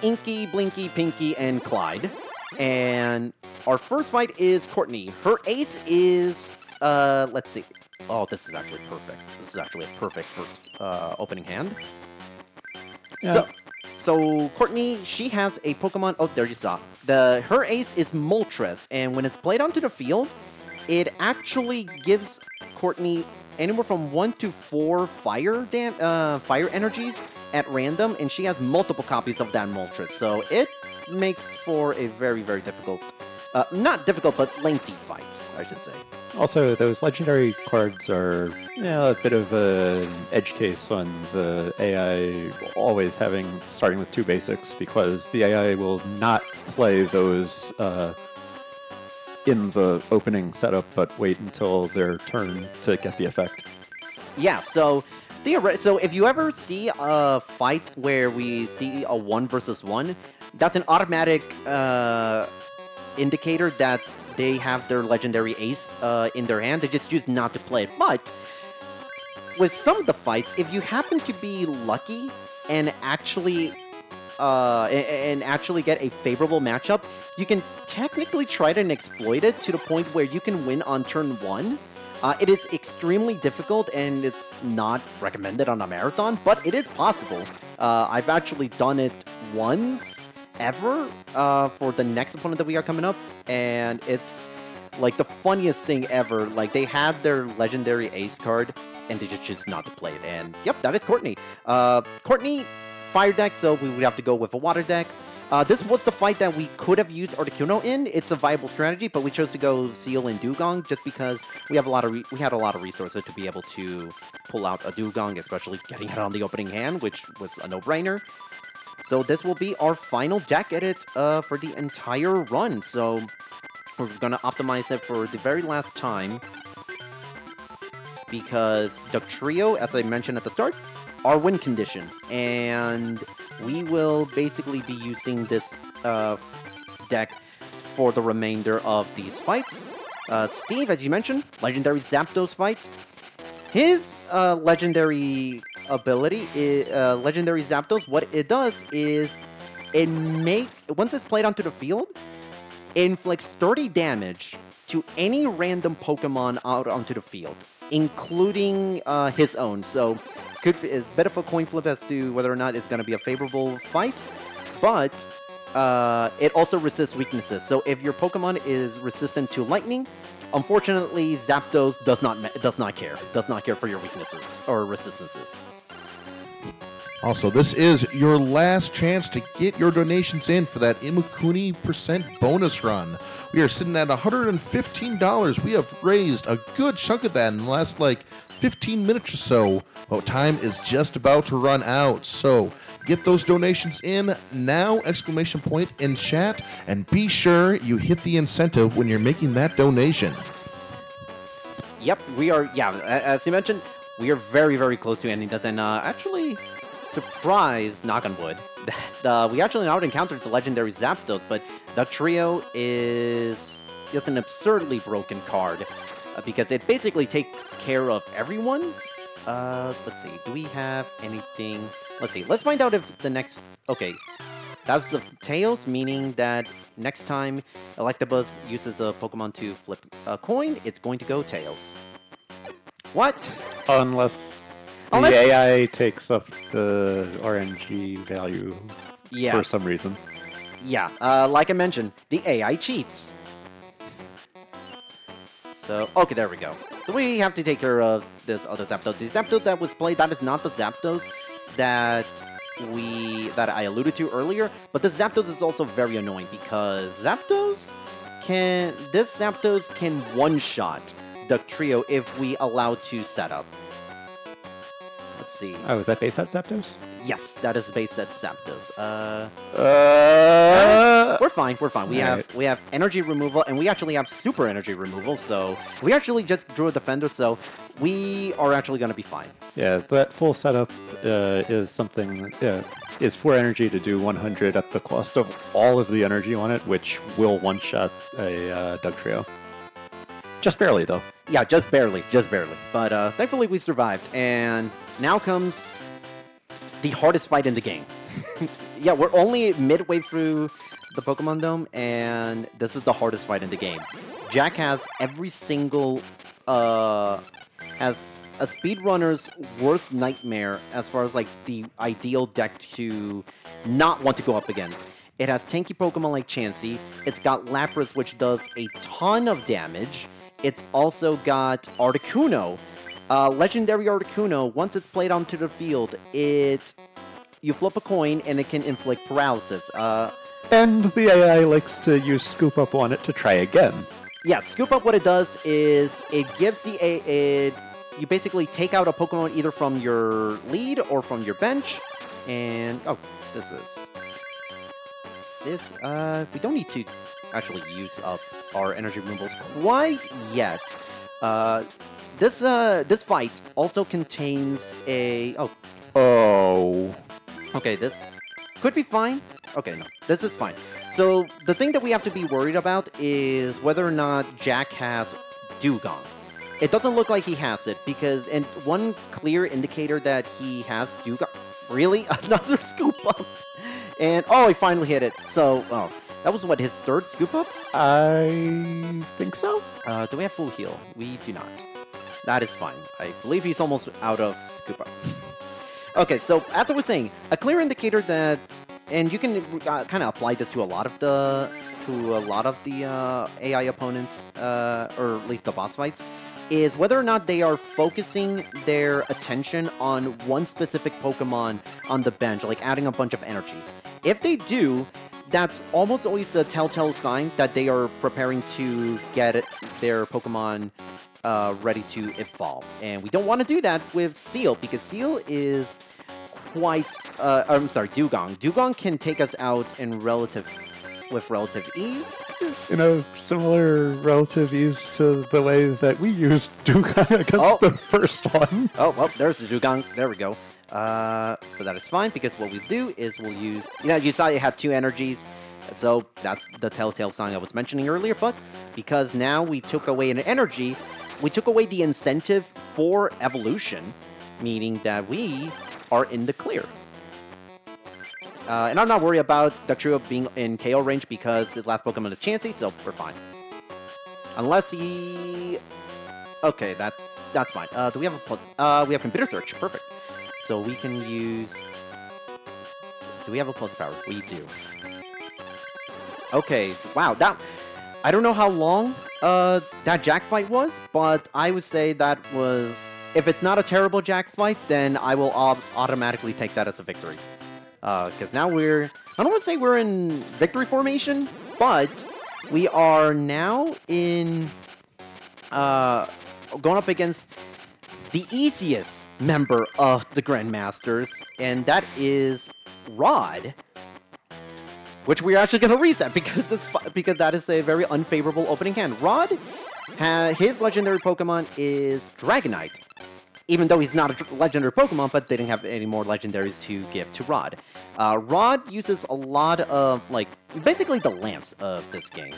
Inky, Blinky, Pinky, and Clyde. And our first fight is Courtney. Her ace is, let's see. Oh, this is actually perfect. This is actually a perfect first opening hand. Yeah. So Courtney, she has a Pokemon. Oh, there you saw. Her ace is Moltres, and when it's played onto the field, it actually gives Courtney anywhere from 1 to 4 fire energies at random, and she has multiple copies of that Moltres. So it makes for a very, very difficult, not difficult, but lengthy fight, I should say. Also, those legendary cards are a bit of an edge case on the AI always starting with 2 basics, because the AI will not play those in the opening setup, but wait until their turn to get the effect. Yeah, so if you ever see a fight where we see a 1 versus 1, that's an automatic indicator that they have their legendary ace in their hand. They just choose not to play it. But with some of the fights, if you happen to be lucky and actually get a favorable matchup, you can technically try to exploit it to the point where you can win on turn 1. It is extremely difficult, and it's not recommended on a marathon, but it is possible. I've actually done it once ever for the next opponent that we got coming up, and it's like the funniest thing ever. Like, they had their legendary ace card, and they just choose not to play it. And yep, that is Courtney. Courtney, fire deck, so we would have to go with a water deck. This was the fight that we could have used Articuno in. It's a viable strategy, but we chose to go Seal and Dugong just because we had a lot of resources to be able to pull out a Dugong, especially getting it on the opening hand, which was a no-brainer. So this will be our final deck edit for the entire run. So we're gonna optimize it for the very last time, because Duck Trio, as I mentioned at the start, are win condition, and we will basically be using this deck for the remainder of these fights. Steve, as you mentioned, legendary Zapdos fight. His legendary ability, legendary Zapdos, what it does is once it's played onto the field, it inflicts 30 damage to any random Pokemon out onto the field, including his own. So it's a bit of a coin flip as to whether or not it's going to be a favorable fight, but it also resists weaknesses. So if your Pokemon is resistant to lightning, unfortunately, Zapdos does not care for your weaknesses or resistances. Also, this is your last chance to get your donations in for that Imakuni % bonus run. We are sitting at $115. We have raised a good chunk of that in the last, 15 minutes or so. Well, time is just about to run out, so get those donations in now, ! In chat, and be sure you hit the incentive when you're making that donation. Yep, we are, as you mentioned, we are very, very close to ending this, and actually, surprise, knock on wood, that we actually not encountered the legendary Zapdos, but the trio is just an absurdly broken card, because it basically takes care of everyone. Let's see, do we have anything? Let's see, let's find out if the next, okay, that's the Tails, meaning that next time Electabuzz uses a Pokemon to flip a coin, it's going to go Tails. What? Unless the AI takes up the RNG value for some reason. Yeah, like I mentioned, the AI cheats. So, okay, there we go. So we have to take care of this other Zapdos. The Zapdos that was played, that is not the Zapdos that I alluded to earlier, but this Zapdos is also very annoying because this Zapdos can one-shot the trio if we allow to set up. see. Oh, is that base set Zapdos? Yes, that is base set Zapdos. We're fine. We're fine. We have energy removal, and we actually have super energy removal. So we actually just drew a defender, so we are actually going to be fine. Yeah, that full setup is something. Is 4 energy to do 100 at the cost of all of the energy on it, which will one-shot a Dugtrio. Just barely, though. Yeah, just barely, just barely. But thankfully we survived, and now comes the hardest fight in the game. Yeah, we're only midway through the Pokemon Dome, and this is the hardest fight in the game. Jack has every single, has a speedrunner's worst nightmare as far as like the ideal deck to not want to go up against. It has tanky Pokemon like Chansey. It's got Lapras, which does a ton of damage. It's also got Articuno. Legendary Articuno, once it's played onto the field, you flip a coin and it can inflict paralysis. And the AI likes to use Scoop Up on it to try again. Yeah, Scoop Up, what it does is it gives you basically take out a Pokemon either from your lead or from your bench. And, we don't need to actually use up our energy removals quite yet. This fight also contains a... Okay, this could be fine. Okay, no, this is fine. So, the thing that we have to be worried about is whether or not Jack has Dewgong. It doesn't look like he has it, because... And one clear indicator that he has Dewgong... Really? Another Scoop Up? And, oh, he finally hit it. So, oh, that was, what, his third Scoop Up? I think so. Do we have full heal? We do not. That is fine. I believe he's almost out of Scoop Up. Okay, so, as I was saying, a clear indicator that... And you can kind of apply this to a lot of the... AI opponents, or at least the boss fights, is whether or not they are focusing their attention on one specific Pokemon on the bench, like adding a bunch of energy. If they do, that's almost always a telltale sign that they are preparing to get their Pokemon ready to evolve. And we don't want to do that with Seal, because Seal is quite... I'm sorry, Dewgong. Dewgong can take us out with relative ease. You know, similar relative ease to the way that we used Dewgong against the first one. Oh, well, there's the Dewgong. There we go. So that is fine, because what we do is we'll use... you saw you had 2 energies, so that's the telltale sign I was mentioning earlier, but because now we took away an energy, we took away the incentive for evolution, meaning that we are in the clear. And I'm not worried about Dugtrio being in KO range because the last Pokemon is Chansey, so we're fine. Unless he... Okay, that's fine. Do we have we have Computer Search. Perfect. So we can use... Do we have a plus power? We do. Okay, wow, that... I don't know how long that Jack fight was, but I would say that was... If it's not a terrible Jack fight, then I will automatically take that as a victory. Because now I don't want to say we're in victory formation, but we are now in, going up against the easiest member of the Grandmasters, and that is Rod, which we're actually going to reset because that is a very unfavorable opening hand. Rod, his legendary Pokemon is Dragonite. Even though he's not a legendary Pokemon, but they didn't have any more legendaries to give to Rod. Rod uses a lot of, like, basically the Lance of this game.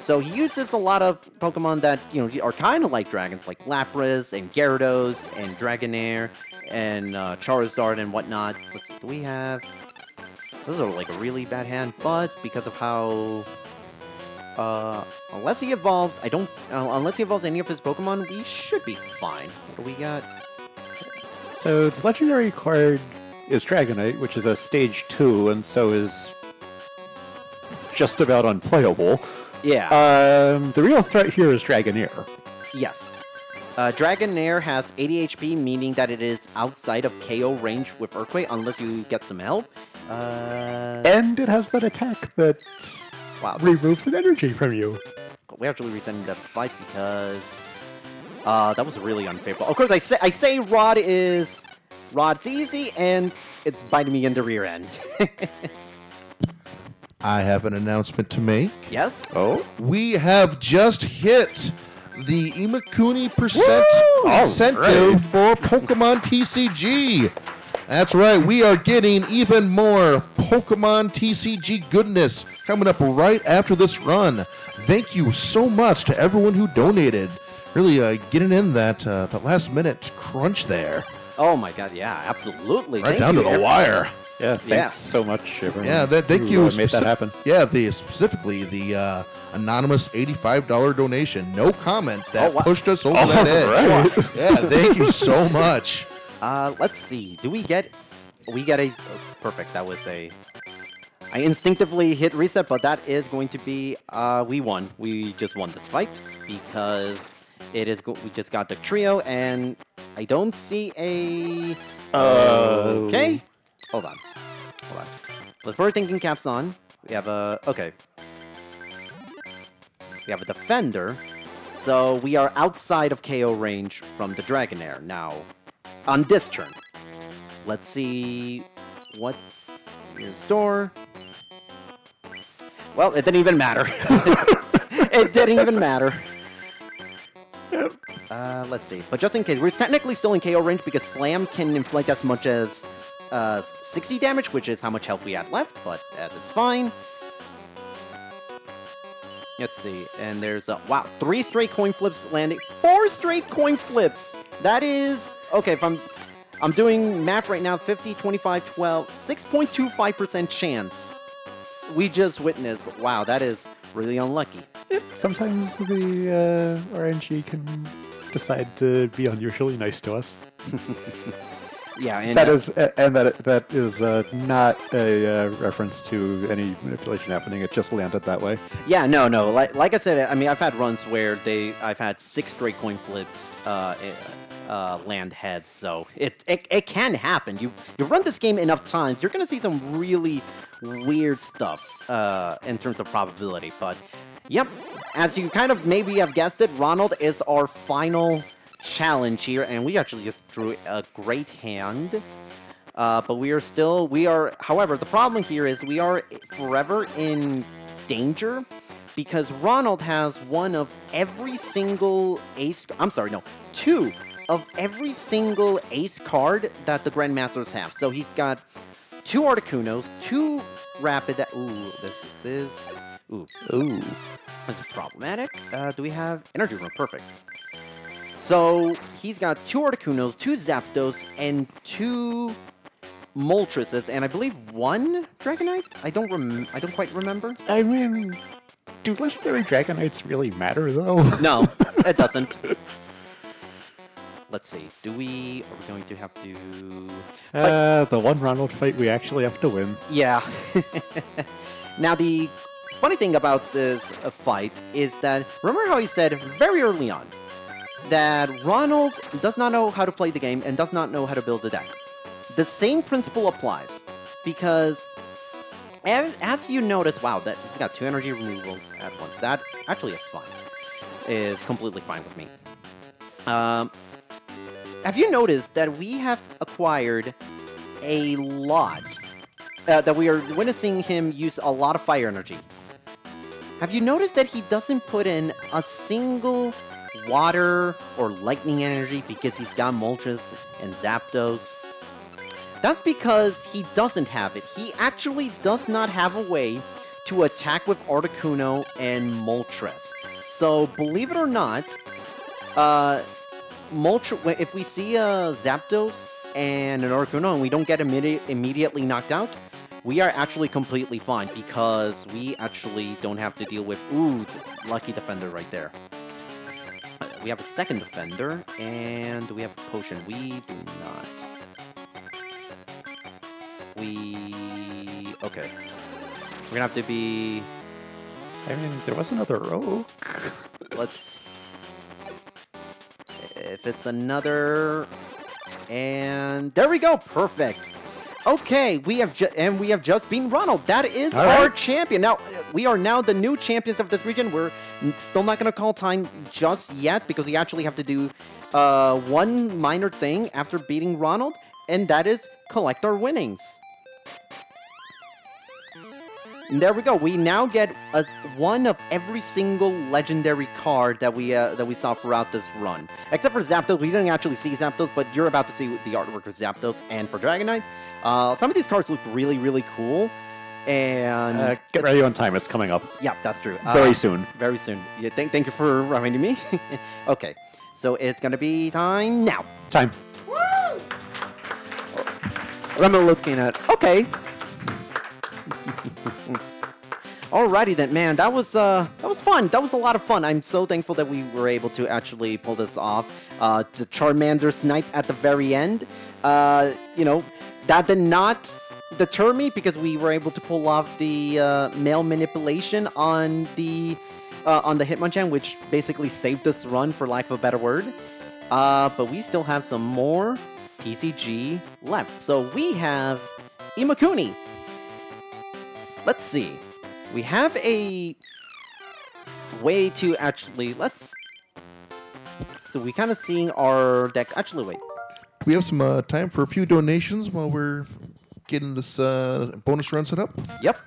So he uses a lot of Pokemon that, are kind of like dragons, like Lapras and Gyarados and Dragonair and Charizard and whatnot. Let's see, do we have... This is like a really bad hand, but because of how... unless he evolves, unless he evolves any of his Pokemon, we should be fine. What do we got? So the legendary card is Dragonite, which is a stage 2, and so is just about unplayable. Yeah. The real threat here is Dragonair. Yes. Dragonair has 80 HP, meaning that it is outside of KO range with Earthquake, unless you get some help. And it has that attack that... Wow, removes an energy from you. We actually resetting that fight because that was really unfavorable. Of course, I say Rod is Rod's easy, and it's biting me in the rear end. I have an announcement to make. Yes? Oh? We have just hit the Imakuni percent Woo! incentive Alright. for Pokemon TCG. That's right, we are getting even more Pokemon TCG goodness coming up right after this run. Thank you so much to everyone who donated. Really getting in that last minute crunch there. Oh my god, yeah, absolutely. Right Thank down you, to the everyone. wire. Yeah, thanks Yeah. so much, everyone. Yeah, thank who, you. made that happen. Yeah, specifically the anonymous $85 donation. No comment that Oh, wow. pushed us over that edge. right. Yeah, thank you so much. Let's see. Do we get a... oh, perfect, that was a... I instinctively hit reset, but that is going to be... we won. We just won this fight because it is... we just got the trio, and I don't see a... Okay. Hold on. Let's put our thinking caps on. We have a... Okay. We have a defender. So we are outside of KO range from the Dragonair. Now, on this turn, let's see what in store. Well, it didn't even matter. It didn't even matter. Let's see. But just in case, we're technically still in KO range because Slam can inflict as much as 60 damage, which is how much health we had left, but that's fine. Let's see, and there's a, wow, 3 straight coin flips landing, 4 straight coin flips! That is, okay, if I'm doing math right now, 50, 25, 12, 6.25% chance. We just witnessed, wow, that is really unlucky. Yep, sometimes the RNG can decide to be unusually nice to us. Yeah, and That is not a reference to any manipulation happening. It just landed that way. yeah, no, like I said, I mean, I've had runs where I've had 6 straight coin flips land heads, so it can happen. You run this game enough times, you're gonna see some really weird stuff in terms of probability. But yep, as you kind of maybe have guessed it, Ronald is our final challenge here, and we actually just drew a great hand. But we are, however, the problem here is we are forever in danger because Ronald has one of every single ace, I'm sorry, no, 2 of every single ace card that the Grandmasters have. So he's got 2 Articunos, 2 Rapid, ooh, this is problematic. Do we have Energy Room? Perfect. So he's got 2 Articunos, 2 Zapdos, and 2 Moltres, and I believe 1 Dragonite? I don't quite remember. I mean, do legendary Dragonites really matter, though? No, it doesn't. Let's see. Are we going to have to... The one Ronald fight we actually have to win. Yeah. Now, the funny thing about this fight is that, remember how he said very early on that Ronald does not know how to play the game and does not know how to build a deck? The same principle applies, because as you notice, wow, that he's got 2 energy removals at once. That actually is fine. Is completely fine with me. Have you noticed that we have acquired a lot, that we are witnessing him use a lot of fire energy? Have you noticed that he doesn't put in a single water or lightning energy because he's got Moltres and Zapdos? That's because he doesn't have it. He actually does not have a way to attack with Articuno and Moltres. So, believe it or not, if we see a Zapdos and an Articuno and we don't get immediately knocked out, we are actually completely fine because we actually don't have to deal with... Ooh, lucky defender right there. We have a second defender, and we have a potion. We do not. Okay. We're gonna have to be... I mean, there was another rogue. Let's... If it's another... And there we go, perfect. Okay, we have just beaten Ronald. That is our champion. Now, we are now the new champions of this region. We're still not going to call time just yet because we actually have to do one minor thing after beating Ronald. and that is collect our winnings. And there we go. We now get one of every single legendary card that we saw throughout this run. Except for Zapdos. We didn't actually see Zapdos, but you're about to see the artwork for Zapdos and for Dragonite. Some of these cards look really, really cool. And get ready on time. It's coming up. Yeah, that's true. Very soon. Very soon. Yeah, thank you for reminding me. Okay, so it's going to be time now. Time. Woo! I'm looking at... Okay. Alrighty then, man. That was fun. That was a lot of fun. I'm so thankful that we were able to actually pull this off. The Charmander snipe at the very end. You know, that did not deter me because we were able to pull off the mail manipulation on the Hitmonchan, which basically saved this run, for lack of a better word. But we still have some more TCG left. So we have Imakuni. Let's see. We have a way to actually... So we kind of seeing our deck... Actually, wait. Do we have some time for a few donations while we're getting this bonus run set up? Yep.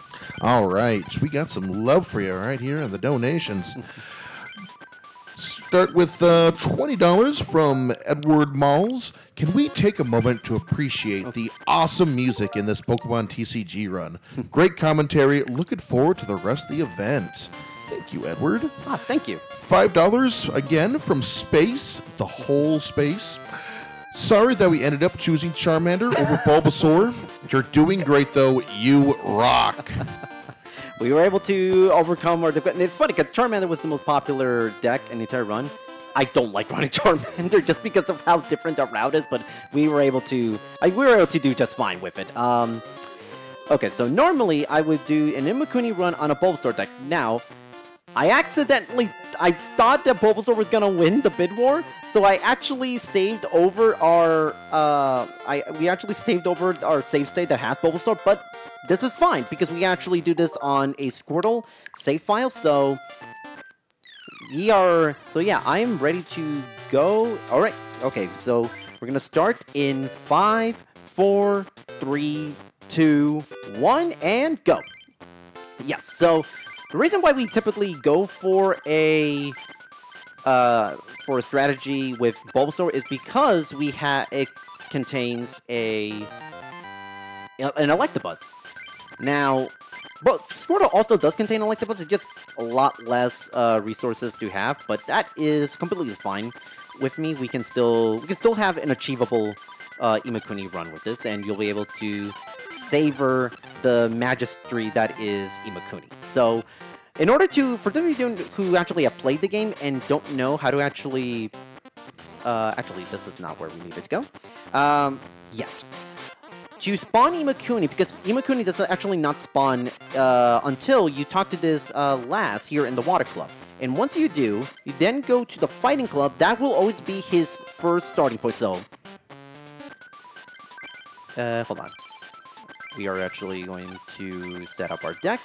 All right. So we got some love for you right here in the donations. Start with $20 from Edward Malls. Can we take a moment to appreciate the awesome music in this Pokemon TCG run? Great commentary. Looking forward to the rest of the event. Thank you, Edward. Ah, thank you. $5 again from Space, the whole space. Sorry that we ended up choosing Charmander over Bulbasaur. You're doing great, though. You rock. We were able to overcome our... And it's funny, because Charmander was the most popular deck in the entire run. I don't like running Charmander just because of how different the route is, but we were able to... we were able to do just fine with it. Okay, so normally I would do an Imakuni run on a Bulbasaur deck. Now, I thought that Bulbasaur was going to win the bid war, so I actually saved over our... we actually saved over our save state that has Bulbasaur, but this is fine, because we actually do this on a Squirtle save file, so... We are... So yeah, I am ready to go. Alright, okay, so we're going to start in 5, 4, 3, 2, 1, and go. Yes, so the reason why we typically go for a strategy with Bulbasaur is because it contains an Electabuzz. Now, but Squirtle also does contain Electabuzz. It's just a lot less resources to have, but that is completely fine with me. We can still have an achievable Imakuni run with this, and you'll be able to savor the magistry that is Imakuni. So, in order to, for those of you who actually have played the game and don't know how to actually this is not where we needed to go yet. To spawn Imakuni, because Imakuni does actually not spawn until you talk to this lass here in the Water Club. And once you do, you then go to the Fighting Club. That will always be his first starting point. So, hold on. We are actually going to set up our deck.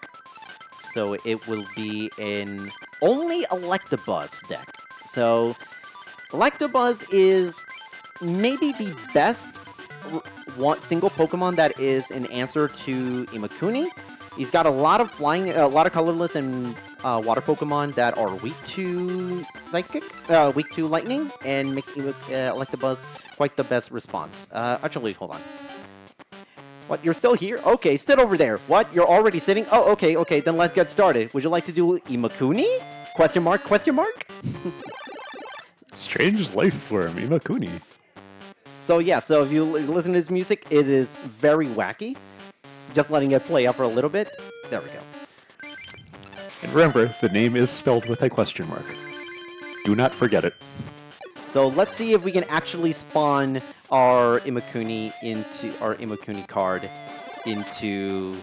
So it will be an only Electabuzz deck. So, Electabuzz is maybe the best single Pokemon that is an answer to Imakuni. He's got a lot of flying, a lot of colorless and water Pokemon that are weak to Psychic, weak to Lightning, and makes Electabuzz quite the best response. Actually, hold on. What, you're still here? Okay, sit over there. What, you're already sitting? Oh, okay, then let's get started. Would you like to do Imakuni? Question mark, question mark? Strange life form, Imakuni. So yeah, so if you listen to his music, it is very wacky. Just letting it play out for a little bit. There we go. And remember, the name is spelled with a question mark. Do not forget it. So let's see if we can actually spawn our Imakuni card into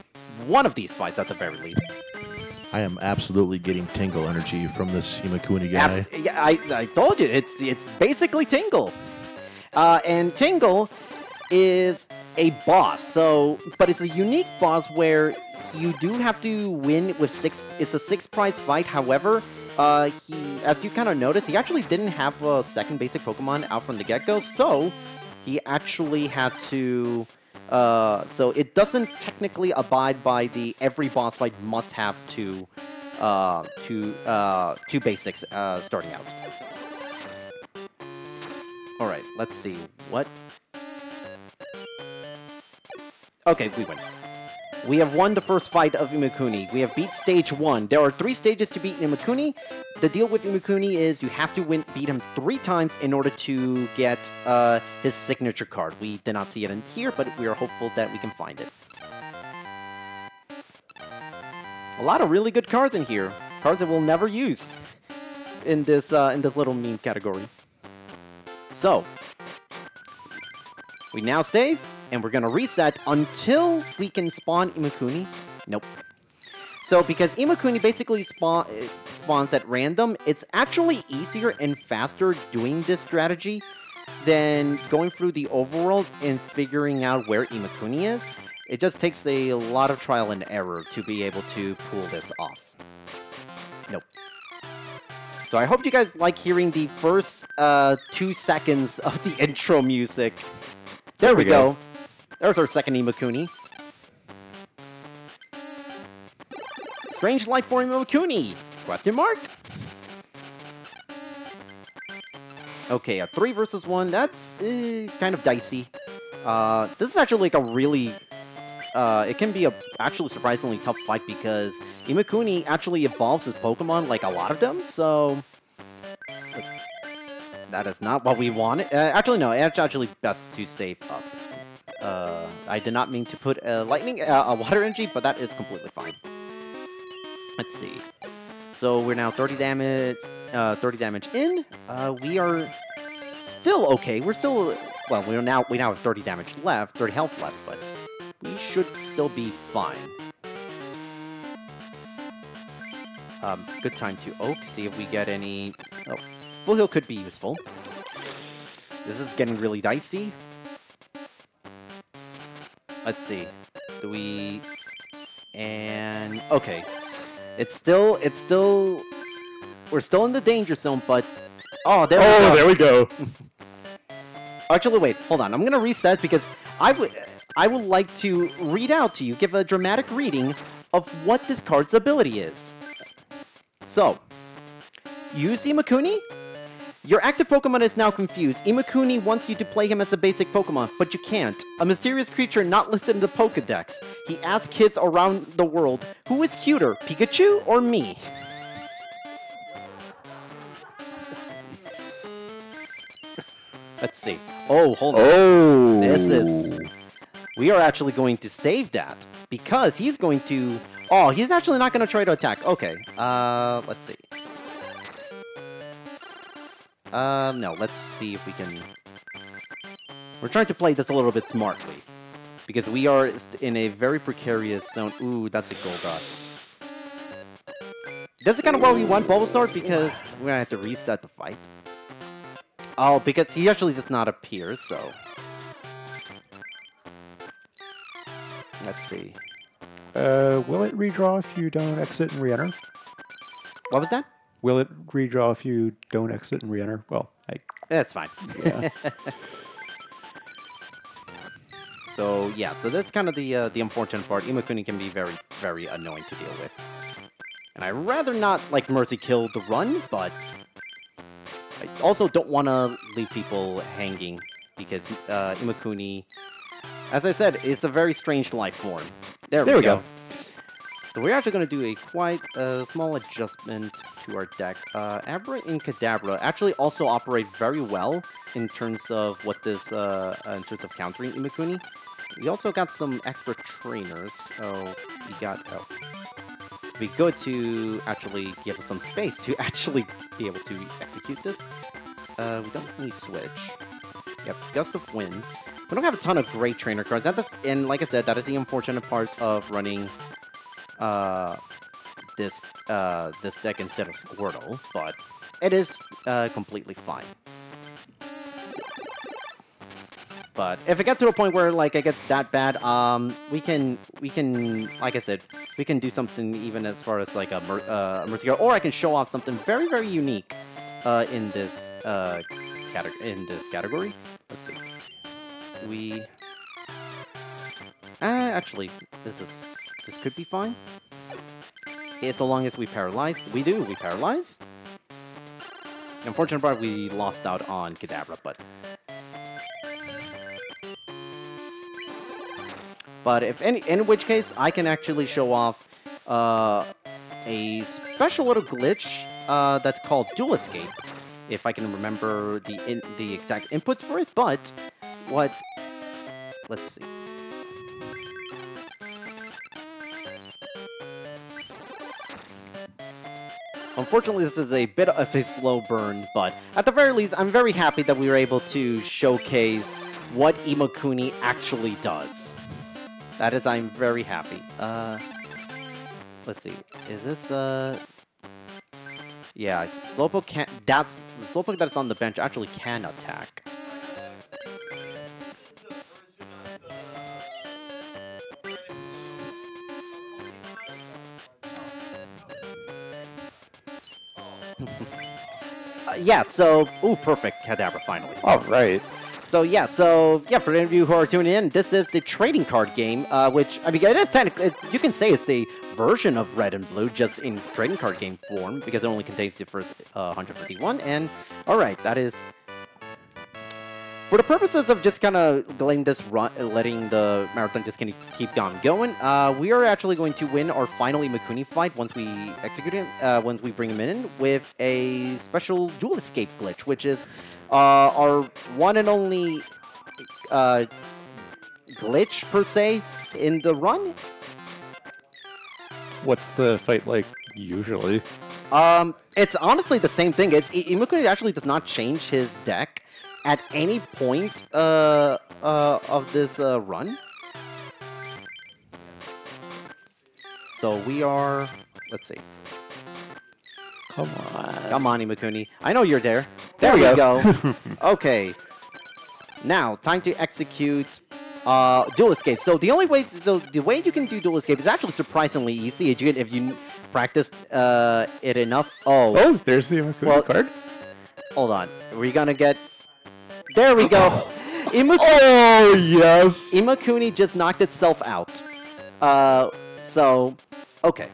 one of these fights at the very least. I am absolutely getting Tingle energy from this Imakuni guy. Yeah, I told you, it's basically Tingle. And Tingle is a boss, but it's a unique boss where you do have to win with 6. It's a 6-prize fight. However, as you kind of noticed, he actually didn't have a second basic Pokemon out from the get-go. So he actually had to. So it doesn't technically abide by the every boss fight must have two basics starting out. All right, let's see what. Okay, we win. We have won the first fight of Imakuni. We have beat stage 1. There are 3 stages to beat Imakuni. The deal with Imakuni is you have to beat him 3 times in order to get his signature card. We did not see it in here, but we are hopeful that we can find it. A lot of really good cards in here. Cards that we'll never use in this little meme category. So, we now save. And we're going to reset until we can spawn Imakuni. Nope. So, because Imakuni basically spawns at random, it's actually easier and faster doing this strategy than going through the overworld and figuring out where Imakuni is. It just takes a lot of trial and error to be able to pull this off. Nope. So I hope you guys like hearing the first 2 seconds of the intro music. There we go. There's our second Imakuni. Strange life form Imakuni? Question mark? Okay, a 3 versus 1. That's kind of dicey. This is actually like a really... it can be a actually surprisingly tough fight because Imakuni actually evolves his Pokemon like a lot of them, so... That is not what we wanted. Actually, no, it's actually best to save up. I did not mean to put a water energy, but that is completely fine. Let's see. So we're now 30 damage in. We are still okay. We're still well. We now have 30 damage left, 30 health left, but we should still be fine. Good time to Oak. See if we get any. Oh, Full Heal could be useful. This is getting really dicey. Let's see. Do we... And... Okay. It's still... We're still in the danger zone, but... Oh, there we go. There we go. Actually, wait. Hold on. I'm gonna reset because I would like to read out to you, give a dramatic reading of what this card's ability is. So, use Imakuni. Your active Pokemon is now confused. Imakuni wants you to play him as a basic Pokemon, but you can't. A mysterious creature not listed in the Pokedex. He asks kids around the world, who is cuter, Pikachu or me? Let's see. Oh, hold on. Oh! This is... We are actually going to save that, because he's going to... Oh, he's actually not going to try to attack. Okay, let's see. No, let's see if we can... We're trying to play this a little bit smartly. Because we are in a very precarious zone. Ooh, that's a Golduck. This is kind of where we want Bulbasaur, because we're gonna have to reset the fight. Oh, because he actually does not appear, so... Let's see. Will it redraw if you don't exit and re-enter? What was that? Will it redraw if you don't exit and re-enter? Well, That's fine. yeah. So, yeah, so that's kind of the unfortunate part. Imakuni can be very, very annoying to deal with. And I'd rather not, like, mercy kill the run, but I also don't want to leave people hanging, because Imakuni, as I said, is a very strange life form. There we go. So we're actually going to do a quite small adjustment to our deck. Abra and Kadabra actually also operate very well in terms of what this, in terms of countering Imakuni. We also got some expert trainers. Oh, we got. Oh, we go to actually give us some space to actually be able to execute this. We don't really switch. Yep, Gust of Wind. We don't have a ton of great trainer cards. And like I said, that is the unfortunate part of running this deck instead of Squirtle, but it is completely fine. But if it gets to a point where like it gets that bad, we can like I said, we can do something even as far as like a Mercy Guard, or I can show off something very, very unique in this category. Let's see. we... actually, this could be fine. Okay, so long as we paralyze. We paralyze. Unfortunately, we lost out on Kadabra, but if in which case, I can actually show off a special little glitch that's called Dual Escape, if I can remember the exact inputs for it. But what? Let's see. Unfortunately, this is a bit of a slow burn, but at the very least, I'm very happy that we were able to showcase what Imakuni actually does. That is, I'm very happy. Let's see. Is this, yeah, Slowpoke can't... the Slowpoke that's on the bench actually can attack. Yeah, so... Ooh, perfect. Kadabra, finally. All right. So yeah, for any of you who are tuning in, this is the trading card game, which, I mean, it is technically, you can say it's a version of Red and Blue, just in trading card game form, because it only contains the first 151, and, alright, that is... For the purposes of just kind of letting this letting the marathon just kind of keep on going, we are actually going to win our final Imakuni fight once we execute him, once we bring him in, with a special dual escape glitch, which is our one and only glitch, per se, in the run. What's the fight like usually? It's honestly the same thing. Imakuni actually does not change his deck at any point of this run. So we are... Let's see. Come on. Come on, Imakuni. I know you're there. There we go. Okay. Now, time to execute dual escape. So the only way... the way you can do dual escape is actually surprisingly easy if you practice it enough. Oh, there's the Imakuni card. Hold on. We're gonna get... There we go. Imakuni, oh, yes. Imakuni just knocked itself out. So, okay.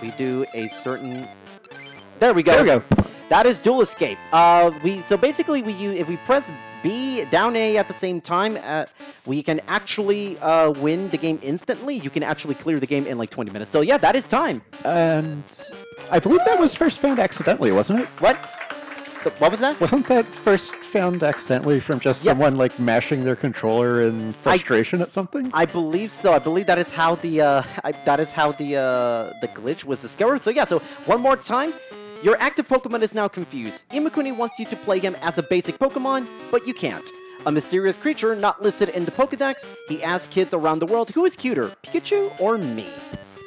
We do a certain... There we go. There we go. That is dual escape. So basically, if we press B, down A at the same time, we can actually win the game instantly. You can actually clear the game in like 20 minutes. So yeah, that is time. And I believe that was first found accidentally, wasn't it? What? What was that? Wasn't that first found accidentally from just someone like mashing their controller in frustration at something? I believe so. I believe that is how the the glitch was discovered. So yeah. So one more time, your active Pokemon is now confused. Imakuni wants you to play him as a basic Pokemon, but you can't. A mysterious creature not listed in the Pokedex. He asks kids around the world, who is cuter, Pikachu or me?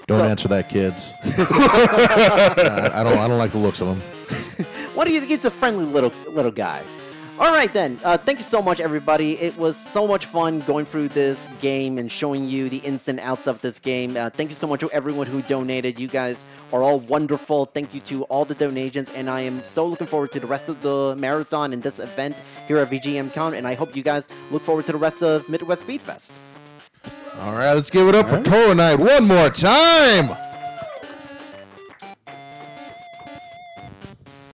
Don't answer that, kids. I don't like the looks of him. What do you think? He's a friendly little guy. All right, then. Thank you so much, everybody. It was so much fun going through this game and showing you the ins and outs of this game. Thank you so much to everyone who donated. You guys are all wonderful. Thank you to all the donations, and I am so looking forward to the rest of the marathon and this event here at VGMCon, and I hope you guys look forward to the rest of Midwest Speedfest. All right, let's give it up for toronite one more time.